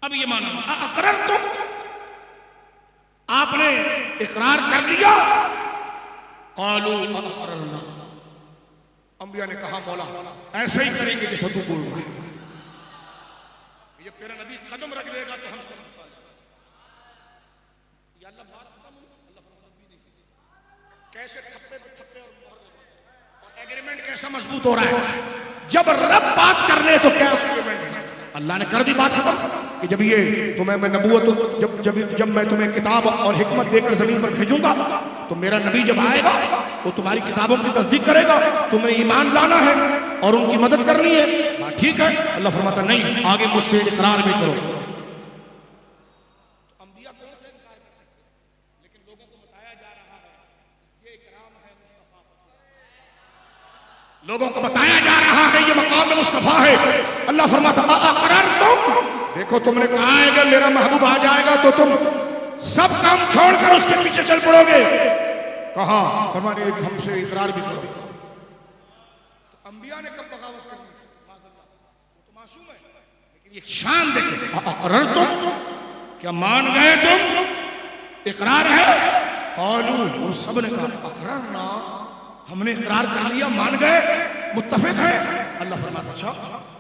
अब ये माना अक़ररतुम, आपने इकरार कर लिया, क़ालू अक़ररना, अंबिया ने कहा मौला ऐसे ही करेंगे जैसे तू बोल रहा है, जब तेरा नबी कदम रख लेगा तो हम सब अल्लाह बात खत्म, अल्लाह भी नहीं, कैसे थप्पे पे थप्पे और एग्रीमेंट कैसा मजबूत हो रहा है। जब रब बात कर ले तो क्या एग्रीमेंट, अल्लाह ने कर दी बात खत्म कि जब ये तुम्हें मैं नबूवत जब मैं तुम्हें किताब और हिकमत देकर जमीन पर भेजूंगा तो मेरा नबी जब आएगा वो तुम्हारी किताबों की तस्दीक करेगा, तुम्हें ईमान लाना है और उनकी मदद करनी है, बात ठीक है। अल्लाह फरमाता नहीं, आगे मुझसे इकरार भी करो। लोगों को बताया जा रहा है ये मकाम मुस्तफा है। अल्लाह फरमाता अक़ररतुम, देखो तुमने कहा है अगर मेरा महबूब आ जाएगा तो तुम सब काम छोड़कर उसके पीछे चल पड़ोगे। कहा फरमाने हमसे इकरार भी करो। अंबिया ने कब बगावत कर दी? वो तो मासूम है, लेकिन ये शान देखे। अकरर तुम, क्या मान गए तुम? इकरार है? कौलू, उन सब ने कहा अकरर ना, हमने इकरार कर लिया, मान गए, मुत्तफिक है। अल्लाह फरमाता अच्छा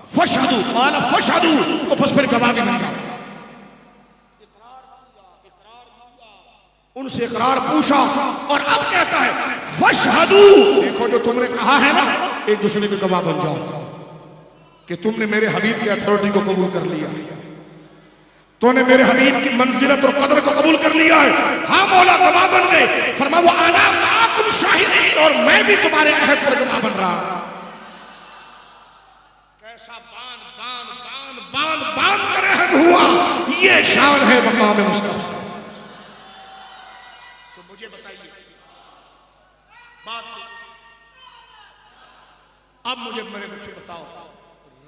फशहदू, काला फशहदू, तो बस फिर गवाह भी बन जाओ। उनसे इकरार पूछा और अब कहता है फशहदू, देखो जो तुमने कहा है ना, एक दूसरे के गवाह बन जाओ कि तुमने मेरे हबीब की अथॉरिटी को कबूल कर लिया, तूने मेरे हबीब की मंजिलत और कदर को कबूल कर लिया है। हाँ मौला, गवाह बन गए। फरमा वो आना माकुम शाहिदीन, और मैं भी तुम्हारे अहद पर गवाह बन रहा हूं। कैसा बांध बांध बांध बांध बांध कर अहद हुआ, ये शान है मकाम मुस्तफा। तो मुझे बताइए बात, अब मुझे मेरे बच्चे बताओ,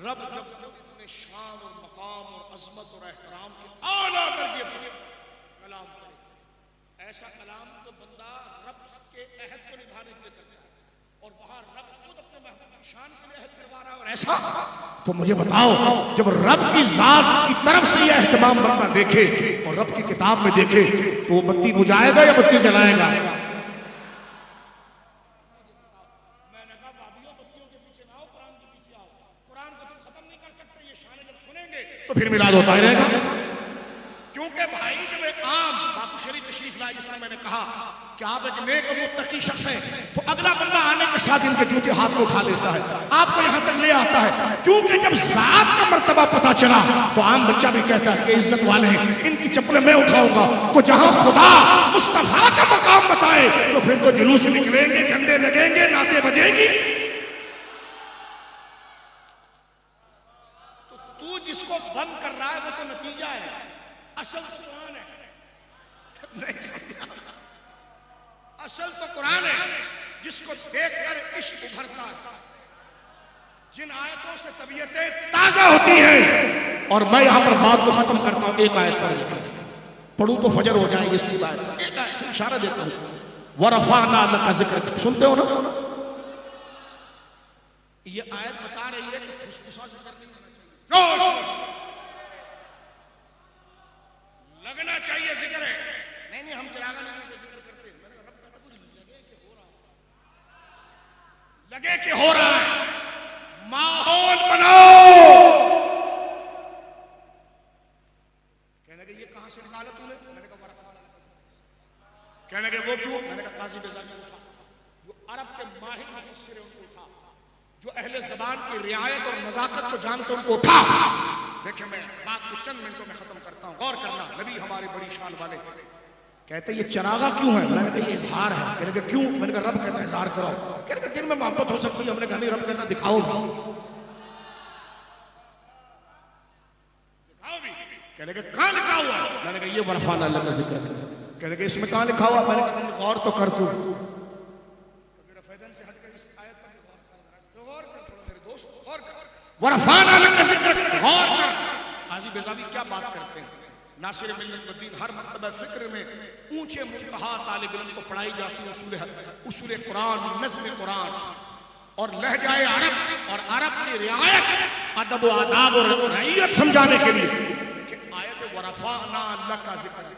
रब जब इतने शान और मकाम और अजमत और एहतराम के आला दर्जे पर कलाम करे, ऐसा कलाम तो बंदा रब के अहद को निभाने के लिए करता है, और वहां रब खुद अपने महबूब की शान के लिए अहद करवा रहा है, और ऐसा। तो मुझे बताओ, जब रब की जात की तरफ से यह एहतमाम बंदा देखे और रब की किताब में देखे, तो वो बत्ती बुझाएगा या बत्ती जलाएगा? तो फिर मिलाद होता ही रहेगा। क्योंकि भाई जब एक आम बापू शरीफ तशरीफ लाए, जिसमें मैंने कहा कि आप एक नेक और मुत्तकी शख्स हैं, तो अगला बंदा आने के साथ इनके जूते हाथ में उठा लेता है, आपको यहां तक ले आता है। क्योंकि जब जात का मर्तबा पता चला, तो आम बच्चा भी कहता है कि इज्जत वाले हैं, इनकी चप्पलें मैं उठाऊंगा। तो जहां खुदा मुस्तफा का मकाम बताए, तो फिर तो जुलूस निकलेंगे, झंडे लगेंगे, नाते बजेगी। जिसको बंद कर रहा है वो तो नतीजा है, असल कुरान है। नहीं समझा? असल तो कुरान है, जिसको देखकर इश्क उभरता है, जिन आयतों से तबीयतें ताजा होती हैं। और मैं यहां पर बात को खत्म करता हूं, एक आयत पढ़ूं तो फजर हो जाएगी। इसी बात एक आयत से इशारा देता हूं, वरफाना लका जिक्र, सुनते हो ना? ये आयत बता रही है कि फुसफुसा जिक्र नहीं लगना चाहिए, जिक्र है। नहीं हम चिरागा नहीं जिक्र करते। मैंने कहा रब कहता कुछ लगे कि हो रहा है, माहौल बनाओ। कहने के ये कहां से निकाला तूने? मैंने कहा कहने के वो क्यों? मैंने कहा काजी बेजानी उठा, जो अरब के माहिर मुफस्सिर है उनको उठा, जो अहले ज़बान की रियायत और नज़ाकत को जानते उनको उठा। देखिए मैं बात को चंद मिनटों में खत्म करता हूं, गौर करना। नबी हमारे बड़ी शान वाले कहते ये चरागा क्यों है? मैंने कहा ये इजहार है। कहने का क्यों? मैंने कहा रब कहता है इजहार करो। कहने का दिन में मोहब्बत हो सकती है। हमने कहा नहीं, रब कहता दिखाओ भी, दिखाओ भी। कहने का कहां लिखा हुआ? मैंने कहा ये वरफाना अल्लाह का जिक्र है। कहने का इसमें कहां लिखा हुआ? मैंने कहा गौर तो कर तू, वरफाना लका जिक्र, गौर कर। काजी बेजावी क्या बात करते हैं? नासिर मिल्लत वद्दीन, हर मरतबा फिक्र में ऊंचे मुंतहा तालिब इल्म को पढ़ाई जाती है उसूल कुरान, नज़्म कुरान और लहजाए अरब और अरब की रियायत, अदब व आदाब और रईयत समझाने के लिए आयत वरफाना लका जिक्र।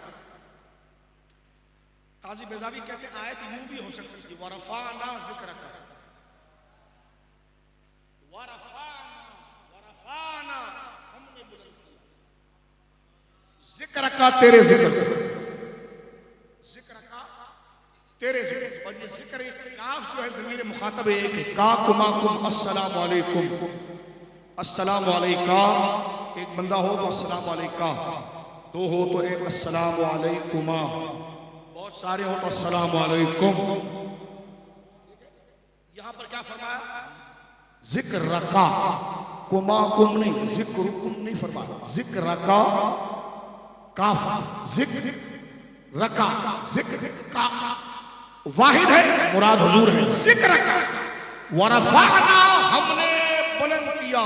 काजी बेजावी कहते हैं आयत यूं भी हो सकती है, वरफाना जिक्र का, हमने बुलंद किया जिक्र का, तेरे जिक्र, जिक्र का तेरे जिक्र। और ये जिक्र एक काफ जो है ज़मीर मुखातब एक है, का कुमाकुम अस्सलाम वालेकुम, अस्सलाम वालेका। एक बंदा हो तो अस्सलाम वालेका, दो हो तो एक अस्सलाम वालेकुमा, बहुत सारे हो तो अस्सलाम वालेकुम। यहां पर क्या फरमाया? जिक्र रका, कुमाकुम नहीं, जिक्रुकुम नहीं फरमाया, जिक्र रका काफ, जिक्र रका, जिक्र का वाहिद है, मुराद हुजूर है। जिक्र का वरफाना, हमने बुलंद किया,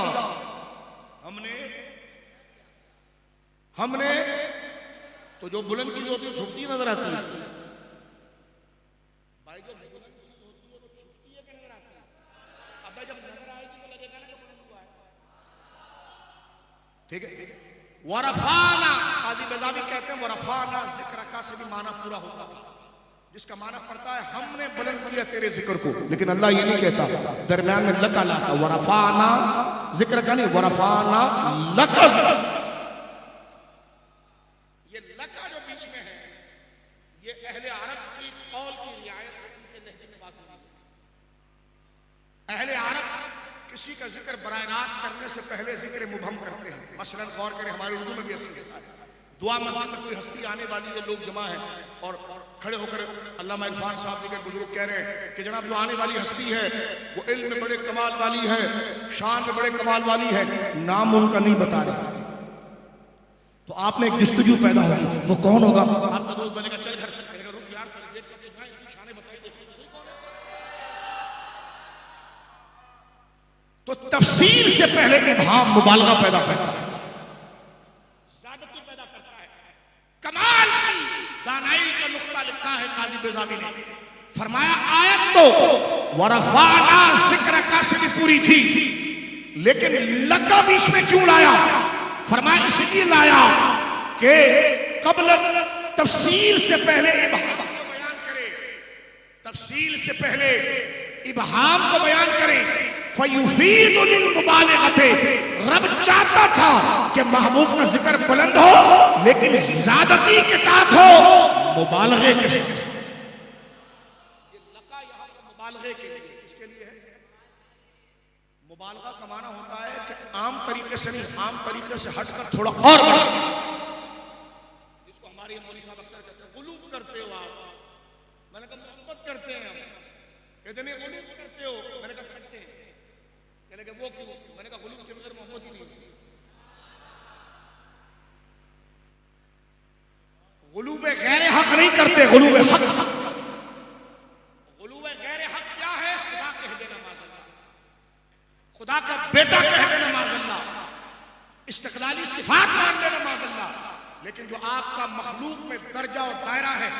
हमने तो जो बुलंद चीज होती है छुपती नजर आती है भाई, जो बुलंद चीज होती है वो छुपती है कि नजर आती है? अब जब नजर ठीक है। वरफाना, काजी बेजावी कहते हैं वरफाना जिक्र का से भी माना पूरा होता था, जिसका माना पड़ता है हमने बुलंद किया तेरे जिक्र को। लेकिन अल्लाह ये नहीं कहता, दरमियान में लका लाता, वरफाना जिक्र का नहीं, वरफाना लका। ये लका जो बीच में है, ये अहले अरब की कौल की रियायत है, उनके लहजे में बात हो रही है। अहले अरब किसी का जिक्र बराह रास्त करने से पहले जिक्र मुबहम करते हैं। मसलन गौर करें, हमारे उर्दू में भी ऐसी है, दुआ मस्जिद में कोई हस्ती आने वाली है, लोग जमा है और खड़े होकर अल्लामा इरफान साहब दीगर बुजुर्ग कह रहे हैं कि जनाब जो आने वाली हस्ती है वो इल्म में बड़े कमाल वाली है, शान में बड़े कमाल वाली है, नाम उनका नहीं बता रहे, तो आपने एक जुस्तजू पैदा होगी, वो कौन होगा? आपका दोस्त बनेगा, चल घर रुक यार, देख के जाए, शान बताइए तो तफसील से पहले इबहाम मुबालगा पैदा करता है, ज़्यादती पैदा करता है। कमाल की दानाई का नुक्ता लिखा है काजी बेजावी ने, फरमाया आयत तो वरफाना जिक्र का से भी पूरी थी, लेकिन लका बीच में क्यों लाया? फरमाया इसलिए लाया कि कबल तफसील से पहले इबहाम को बयान करे, तफसील से पहले इबहाम को बयान करे। फयुफीदुल मुबालिगते, रब चाहता था कि महबूब का जिक्र बुलंद हो लेकिन ज़्यादती के साथ हो, मुबालगे के साथ। ये लका यहाँ पर मुबालगे के लिए, किसके लिए है? मुबालगा का माना होता है कि आम तरीके से नहीं, आम तरीके से हटकर थोड़ा और बढ़ा, जिसको हमारे मौलवी साहब अक्सर कहते हैं गुलूब करते हो आप। मैंने कहा मोहब्बत करते हैं हम, कहते नहीं गुलूब करते हो, मैंने कहा करते हैं, कहने के वो क्यों? मैंने कहा गुलूब के बगैर मोहब्बत ही नहीं होती। गुलूब गैर हक नहीं करते, गुलूब हक। गुलूब गैर हक क्या है? खुदा कह देना माज़अल्लाह, खुदा का बेटा कह देना माज़अल्लाह, इस्तिक़लाली सिफात मान लेना माज़अल्लाह। लेकिन जो आपका मखलूक में दर्जा और दायरा है,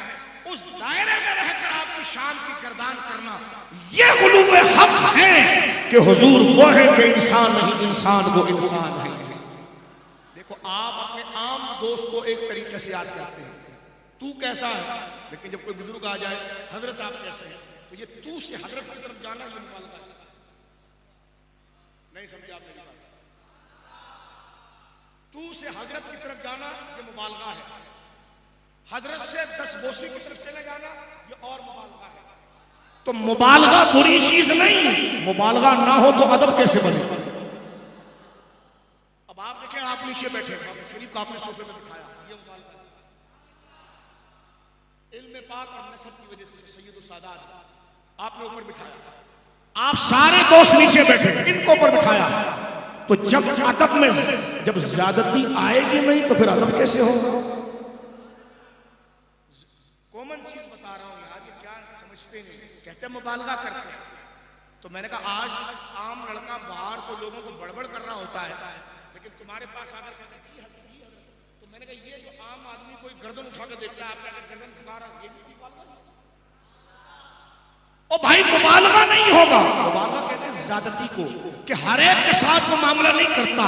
उस दायरे में रहकर आपकी शान की गर्दान करना, ये गुलूब हक है कि हुजूर वो है कि इंसान नहीं, इंसान वो इंसान है। देखो आप अपने आम दोस्त को एक तरीके से याद करते हैं, तू कैसा है, लेकिन जब कोई बुजुर्ग आ जाए हजरत आप कैसे हैं, तो ये तू से हजरत की तरफ जाना ये मुबालगा है। नहीं समझे आप मेरी बात? तू से हजरत की तरफ जाना ये मुबालगा है, हजरत से 10 बोसी की तरफ चले जाना ये और मुबालगा है। तो मुबालगा बुरी चीज नहीं, मुबालगा ना हो तो अदब कैसे बने? अब आप देखें, आप नीचे बैठे, शरीफ को आपने सोफे में बिठाया, ये मुबालगा है। इल्म पाक और नसब की वजह से सैयद सादात आपने ऊपर बिठाया, आप सारे दोस्त नीचे बैठे, इनको ऊपर बिठाया, तो जब अदब में जब ज्यादती आएगी नहीं तो फिर अदब कैसे होगा? कॉमन चीज बता रहा हूं यार, ये क्या समझते नहीं, कहते हैं मुबालगा करते हैं। तो मैंने कहा आज आम लड़का बाहर तो लोगों को बड़बड़ कर रहा होता है, लेकिन तुम्हारे पास आकर तो मैंने कहा ये जो आम आदमी कोई गर्दन उठा कर देखता है, आपका गर्दन झुका रहा, ये भी मुबालगा नहीं। ओ भाई मुबालगा नहीं होगा, मुबालगा कहते हैं ज्यादती को, कि हर एक के साथ वो मामला नहीं करता,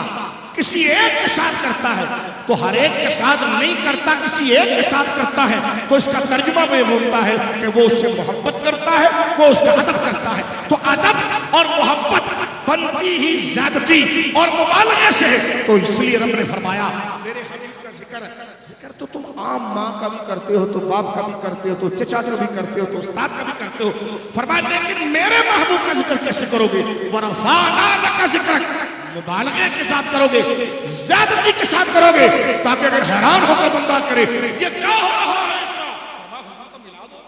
किसी एक के साथ करता है। तो हर एक के साथ नहीं करता, किसी एक के साथ करता है, तो इसका तर्जुमा में बोलता है कि वो उससे मोहब्बत करता है, वो उसका अदब करता है। तो अदब और मोहब्बत बनती ही ज्यादती और मुबालगे से है। तो इसलिए रब ने फरमाया मेरे हबीब का जिक्र, जिक्र तो तुम आम माँ का भी करते हो, तो बाप का भी करते हो, तो चचा का भी करते हो, तो उस्ताद का भी करते हो। फरमाया लेकिन मेरे महबूब का जिक्र कैसे करोगे? वरफ़अना लका ज़िक्रक, मुबालगे के साथ करोगे, ज्यादती के साथ करोगे, ताकि अगर हैरान होकर बंदा करे ये क्या हो रहा है, मिला दो।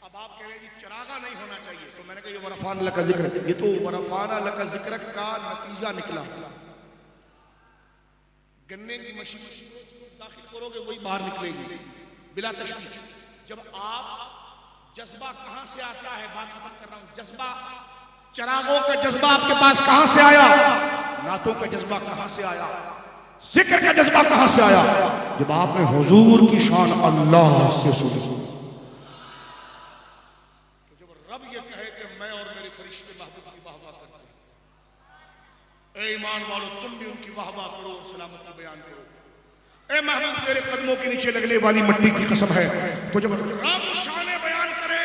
अब आप कह रहे हैं चरागा नहीं होना चाहिए, तो मैंने कहा ये वरफ़अना लका ज़िक्रक, ये तो वरफ़अना लका ज़िक्रक का नतीजा निकला। गन्ने की मशीन दाखिल करोगे वही बाहर निकलेगी बिला तशवीश। जब आप जज्बा कहां से आता है, बात खत्म कर रहा हूं, जज्बा चरागों का जज्बा आपके पास कहां से आया, नातों का जज्बा कहां से आया, जिक्र का जज्बा कहां से आया? जब आपने हुजूर की शान अल्लाह से सुनी। जब रब ये कहे कि मैं और मेरे फरिश्ते महबूब की वाह वाह करते हैं, ए ईमान वालों, तुम भी उनकी वाह वाह करो और सलामती बयान करो। ए महबूब, तेरे कदमों के नीचे लगने वाली मिट्टी की कसम है, तो जब रब शान बयान करे,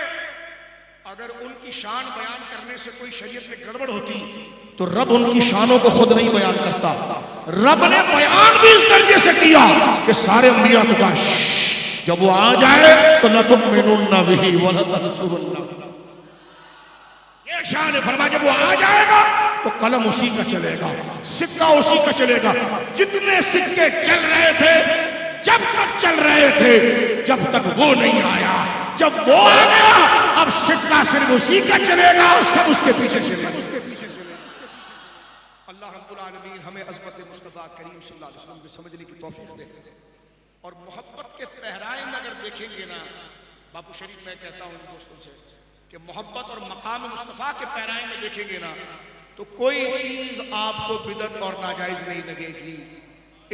अगर उनकी शान बयान करने से कोई शरीयत में गड़बड़ होती तो रब उनकी शानों को खुद नहीं बयान करता। रब ने बयान भी इस दर्जे से किया कि सारे अंबिया को कहा जब वो आ जाए तो न तुमिनुन्ना बिही वला तंसुरुन्ना। ये शान फरमा, जब वो आ जाएगा तो कलम उसी का चलेगा, सिक्का उसी का चलेगा। जितने सिक्के चल रहे थे जब तक चल रहे थे, जब तक वो नहीं आया। जब वो आ गया अब सिक्का सिर्फ उसी का चलेगा और सब उसके पीछे चलेगा। अल्लाह रब्बुल आलमीन हमें अज़मत मुस्तफ़ा करीम सल्लल्लाहु अलैहि वसल्लम को समझने की तौफीक दे। और मोहब्बत के पहराए में अगर देखेंगे ना, बापू शरीफ मैं कहता हूँ दोस्तों से कि मोहब्बत और मकाम मुस्तफ़ा के पहराए में देखेंगे ना, तो कोई चीज आपको बिदअत और नाजायज नहीं लगेगी।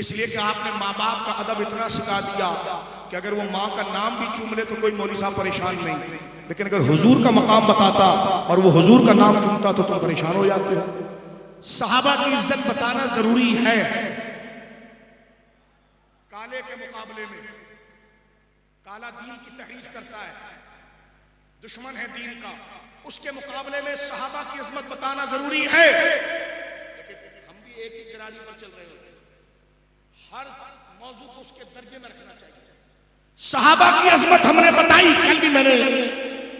इसलिए कि आपने माँ बाप का अदब इतना सिखा दिया कि अगर वो माँ का नाम भी चूम ले तो कोई मौलवी साहब परेशान नहीं, लेकिन अगर हुजूर का मकाम बताता और वो हुजूर का नाम चूमता तो तुम परेशान हो जाते हो। सहाबा की इज्जत बताना जरूरी है। काले के मुकाबले में काला दीन की तहरीफ करता है, दुश्मन है दीन का, उसके मुकाबले में सहाबा की इज्जत बताना जरूरी है। लेकिन हम भी एक ही गिरानी पर चल रहे होते हैं, हर मौजू को उसके दर्जे में रखना चाहिए। सहाबा की इज्जत हमने बताई, कल भी मैंने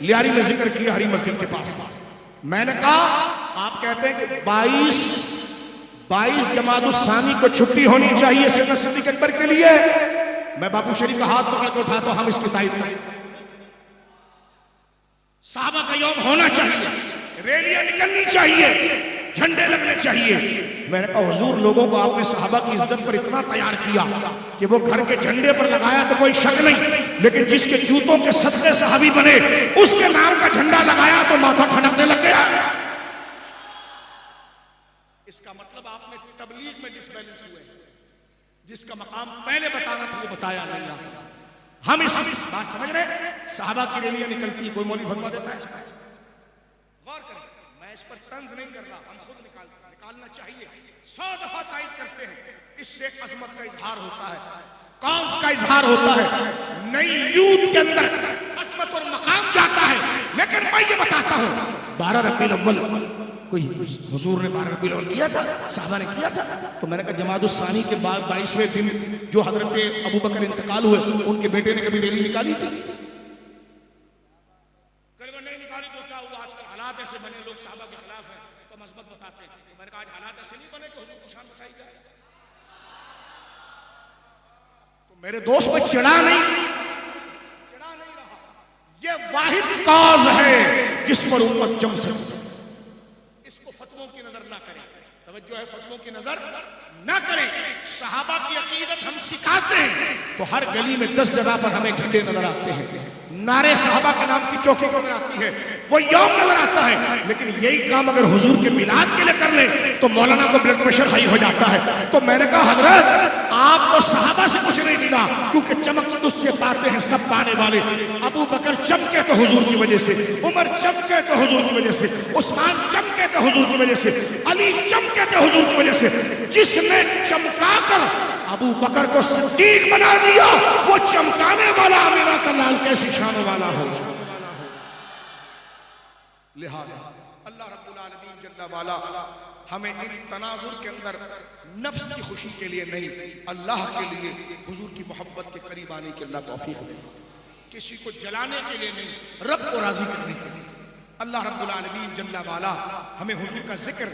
लियारी में जिक्र किया हरी मस्जिद के पास। मैंने कहा आप कहते हैं कि 22 जमादुस्सानी को छुट्टी होनी चाहिए सैयदना सिद्दीक़ अकबर के लिए। मैं बापू शरीफ का हाथ पकड़ के उठाता हूं, हम इसकी तारीफ करें। सहाबा का यौम होना चाहिए, रैलियां निकलनी चाहिए, झंडे लगने चाहिए। मैंने कहा हुजूर, लोगों को आपने सहाबा की इज्जत पर इतना तैयार किया कि वो घर के झंडे पर लगाया तो कोई शक नहीं, लेकिन जिसके जूतों के सदके सहाबी बने उसके नाम का झंडा लगाया तो माथा ठनकने लग गया। इसका मतलब आपने तबलीग में डिसबैलेंस हुए, जिसका मकाम पहले बताना था वो बताया नहीं। हम इस बात समझ रहे, सहाबा की रैलियां निकलती, कोई मौलवी फतवा देता है, गौर करें, मैं इस पर तंज नहीं कर रहा, हम खुद निकालना चाहिए। 100 दफा तायद करते हैं, इससे अजमत का इजहार होता है, कौस का इजहार होता है, नई यूथ के अंदर अजमत और मकाम जाता है। लेकिन मैं ये बताता हूं, 12 रबीउल अव्वल कोई हुजूर ने 12 रबीउल अव्वल किया था, साहबा ने किया था। तो मैंने कहा जमादुस्सानी के बाद 22वें दिन जो हजरत अबू बकर इंतकाल हुए, उनके बेटे ने कभी रैली निकाली थी? नहीं निकाली तो क्या हुआ? आजकल हालात ऐसे बने, लोग साहबा के खिलाफ हैं तो मजबत बताते हैं। मैंने कहा आज हालात ऐसे नहीं बने कि हुजूर की शान बताई जाए। तो मेरे दोस्त पर चिढ़ा नहीं रहा, ये वाहिद काज है जिस पर उम्मत जम सकती। इसको फतवों की नजर ना करें, तवज्जो है, फतवों की नजर ना करें। सहाबा की अकीदत हम सिखाते हैं तो हर गली में 10 जगह पर हमें झंडे नजर आते हैं, नारे सहाबा के नाम की चौकी नजर आती है, वो यौम नजर आता है। लेकिन यही काम अगर हुजूर के मिलाद के लिए कर ले तो मौलाना को ब्लड प्रेशर हाई हो जाता है। तो मैंने कहा हजरत आपको सहाबा से कुछ नहीं मिला, क्योंकि चमक तुझसे पाते हैं सब पाने वाले। अबू बकर चमके तो हुजूर की वजह से, उमर चमके तो हुजूर की वजह से, उस्मान चमके तो हुजूर की वजह से, अली चमके तो हुजूर की वजह से। जिसने चमकाकर अबू बकर को सिद्दीक बना दिया, वो चमकाने वाला आमिना का लाल कैसी शान वाला हो। लिहाजा अल्लाह रब्बुल आलमीन जल्ला वाला हमें इन तनाजुर के अंदर नफ्स की खुशी के लिए नहीं, अल्लाह के लिए, हुजूर की मोहब्बत के करीब आने की अल्लाह तौफीक दे। किसी को जलाने के लिए नहीं, रब को राजी करने के लिए। अल्लाह रब्बुल आलमीन जल्ला वाला हमें हुजूर का जिक्र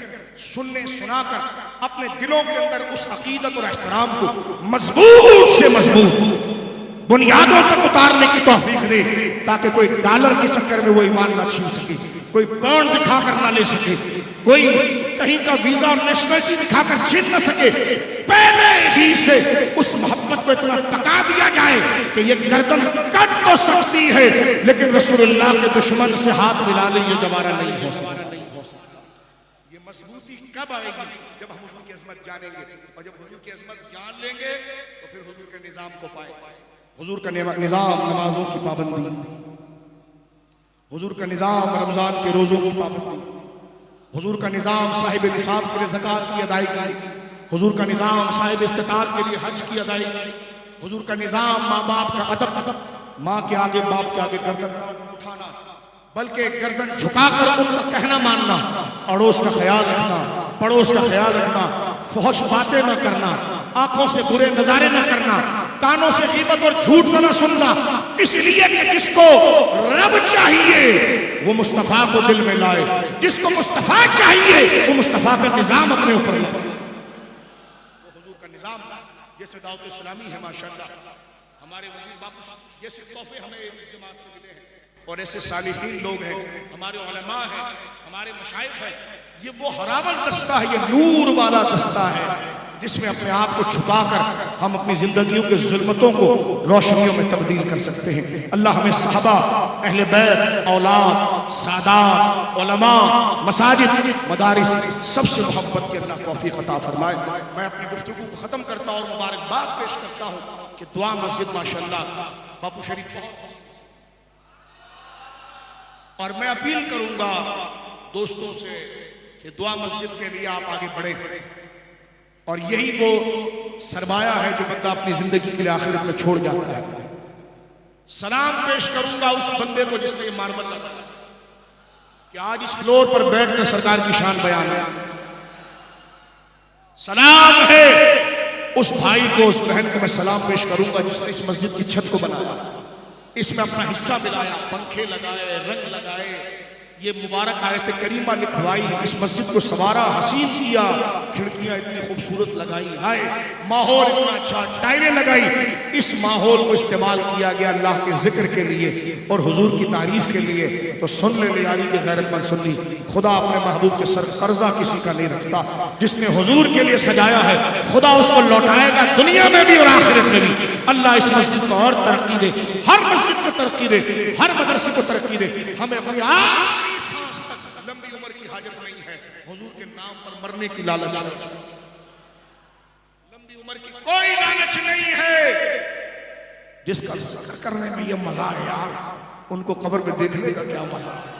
सुनने सुनाकर अपने दिलों के अंदर उस अकीदत और एहतराम को मजबूत से मजबूत बुनियादों तक उतारने की तौफीक दे, ताकि कोई डॉलर के चक्कर में वो ईमान ना छीन सके, कोई बॉन्ड दिखाकर ना ले सके, कोई कहीं का वीजा और नेशनलिटी दिखाकर छीन न सके। पहले ही से उस मोहब्बत को इतना पका दिया जाए कि ये गर्दन कट तो सकती है, लेकिन रसूलुल्लाह के दुश्मन से हाथ मिला ले ये दोबारा नहीं हो सकता। ये मजबूती कब आएगी? जब हम हुजूर की अजमत जानेंगे, और जब हुजूर की अजमत जान लेंगे तो फिर हुजूर के निजाम को पाएंगे। हुजूर का निजाम नमाजों की पाबंदी, हुजूर का निजाम रमजान के रोजों की पाबंदी, हुजूर का निज़ाम साहिब निसाब के लिए ज़कात की अदायगी, हुजूर का निज़ाम साहिब इस्तिताअत के लिए हज की अदायगी, हुजूर का निज़ाम माँ बाप का अदब, माँ के आगे बाप के आगे गर्दन उठाना, बल्कि गर्दन झुकाकर उनका कहना मानना, अड़ोस का ख्याल रखना, पड़ोस का ख्याल रखना, फहश बातें न करना, आंखों से बुरे नजारे न करना, कानों से गीबत और झूठ न सुनना, इसलिए कि जिसको रब चाहिए वो मुस्तफा को दिल में लाए, जिसको मुस्तफा चाहिए वो मुस्तफा का निजाम अपने ऊपर लाए। वो हुजूर का निजाम जैसे दावत इस्लामी है माशाअल्लाह, हमारे वजीर बापू जैसे तोहफे हमें इस जमात से मिले हैं, और ऐसे सालिहीन लोग हैं, हमारे उलमा हैं, हमारे मशाइख हैं। ये वो हरावल दस्ता है, ये नूर वाला दस्ता है जिसमें अपने आप को छुपाकर हम अपनी जिंदगियों के जुल्मतों को रोशनियों में तब्दील कर सकते हैं। अल्लाह हमें सहाबा, अहले बैत, औलाद, सादात, उलमा, मसाजिद, मदारिस सबसे मोहब्बत की अल्लाह तौफीक अता फरमाए। मैं अपनी गुफ्तगू को ख़त्म करता हूँ और मुबारकबाद पेश करता हूँ कि दुआ मस्जिद माशाअल्लाह बापू शरीफ, और मैं अपील करूंगा दोस्तों से कि दुआ मस्जिद के लिए आप आगे बढ़े, और यही वो सरमाया है जो बंदा अपनी जिंदगी के लिए आखिरत में छोड़ जाता है। सलाम पेश करूंगा उस बंदे को जिसने ये मार्बल लगाया कि आज इस फ्लोर पर बैठकर सरकार की शान बयान है। सलाम है उस भाई को, उस बहन को मैं सलाम पेश करूंगा जिसने इस मस्जिद की छत को बनाया, इसमें अपना हिस्सा मिलाया, पंखे लगाए, रंग लगाए, ये मुबारक आयत करीमा लिखवाई, इस मस्जिद को सवारा, हसीन किया, खिड़कियां इतनी खूबसूरत लगाई, हाय माहौल इतना अच्छा, टाइलें लगाई। इस माहौल को इस्तेमाल किया गया अल्लाह के जिक्र के लिए और हुजूर की तारीफ के लिए। तो सुन ले यारी की गैरतमंद सुन्नी, खुदा अपने महबूब के सर कर्जा किसी का नहीं रखता। जिसने हुजूर के लिए सजाया है खुदा उसको लौटाएगा दुनिया में भी और आखिरत में भी। अल्लाह इस मस्जिद को और तरक्की दे, हर मस्जिद को तरक्की दे, हर मदरसे को तरक्की दे। हमें अपनी आखिरी सांस तक लंबी उम्र की हाजत नहीं है, हुजूर के नाम पर मरने की लालच है। लंबी उम्र की कोई लालच नहीं है। जिसका जिक्र करने में ये मजा है यार, उनको कब्र में देखने का क्या मजा है।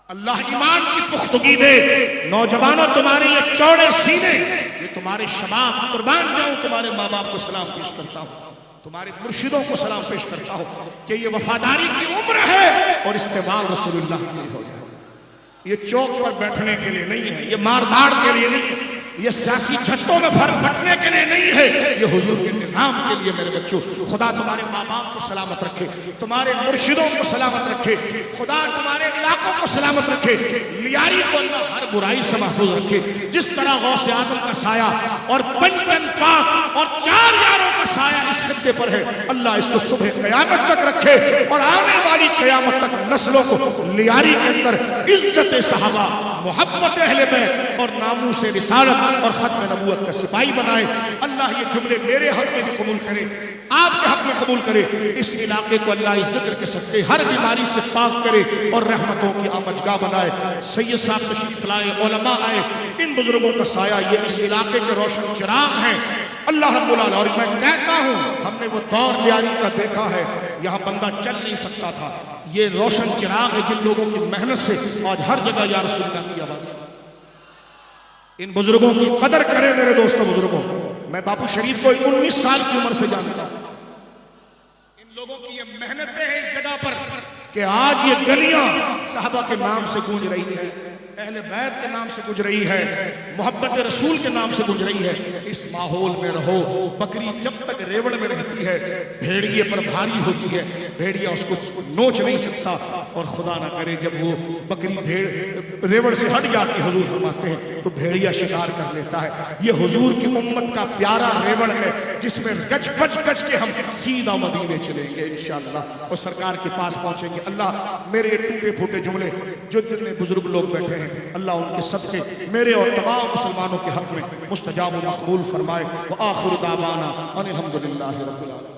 अल्लाह ईमान की पुख्तगी दे। नौजवानों तुम्हारे ये चौड़े सीने, ये तुम्हारे शबाब, कुर्बान जाऊं तुम्हारे माँ बाप को सलाम पेश करता हूँ, तुम्हारे मुर्शिदों को सलाम पेश करता हूँ कि ये वफादारी की उम्र है और इस्तेमाल रसूलुल्लाह के लिए हो जाए। ये चौक पर बैठने के लिए नहीं है, ये मारधाड़ के लिए नहीं है, ये सियासी झटकों में फर्क फटने के लिए नहीं है, ये हुजूर के निजाम के लिए। मेरे बच्चों, खुदा तुम्हारे माँ बाप को सलामत रखे, तुम्हारे मुर्शिदों को सलामत रखे, खुदा तुम्हारे इलाकों को सलामत रखे, लियारी को अल्लाह हर बुराई से महफूज रखे। जिस तरह गौसे आजम का साया और पंचतन पाक और 4 यारों का साया इस खत्ते पर है, अल्लाह इसको सुबह क़यामत तक रखे और आने वाली क़यामत तक नस्लों को लियारी के अंदर इज्जत सहाबा, मोहब्बत अहले बैत और नामूस रिसालत और खत्म नबूवत का सिपाही बनाए। अल्लाह ये जुमले मेरे हक में भी कबूल करे, आपके हक में कबूल करे। इस इलाके को अल्लाह इस जिक्र के सदके हर बीमारी से पाक करे और रहमतों की आमजगाह बनाए। सैयद साहब तशरीफ लाए, उलमा आए, इन बुजुर्गों का साया ये इस इलाके के रोशन चिराग हैं। अल्लाह रब्बुल आलमीन, और मैं कहता हूँ हमने वो दौर लियारी का देखा है, यहाँ बंदा चल नहीं सकता था। ये रोशन चिराग है जिन लोगों की मेहनत से आज हर जगह या रसूलुल्लाह की आवाज़। इन बुजुर्गों की कदर करें मेरे दोस्तों बुजुर्गों। मैं बापू शरीफ को 19 साल की उम्र से जानता हूं। इन लोगों की ये मेहनतें हैं इस जगह पर कि आज ये गलियां साहबा के नाम से गूंज रही है, अहले बैत के नाम से गूंज रही है, मोहब्बत रसूल के नाम से गूंज रही है। इस माहौल में रहो। बकरी जब तक रेवड़ में रहती है भेड़िए पर भारी होती है, भेड़िया उसको नोच नहीं सकता, और खुदा ना करे जब वो बकरी भेड़ रेवड़ से हट जाती, हुजूर फरमाते हैं, तो भेड़िया शिकार कर लेता है। ये हुजूर की उम्मत का प्यारा रेवड़ है जिसमें गज गज के हम सीधा मदीने चलेंगे इंशाअल्लाह और सरकार के पास पहुंचेंगे। अल्लाह मेरे टूटे फूटे जुमले जो जितने बुजुर्ग लोग बैठे हैं, अल्लाह उनके सदके मेरे और तमाम मुसलमानों के हक में मुस्तजाब मकबूल फरमाए। व आखिर दावाना अनिल हम्दुलिल्लाहि रब्बिल आलमीन।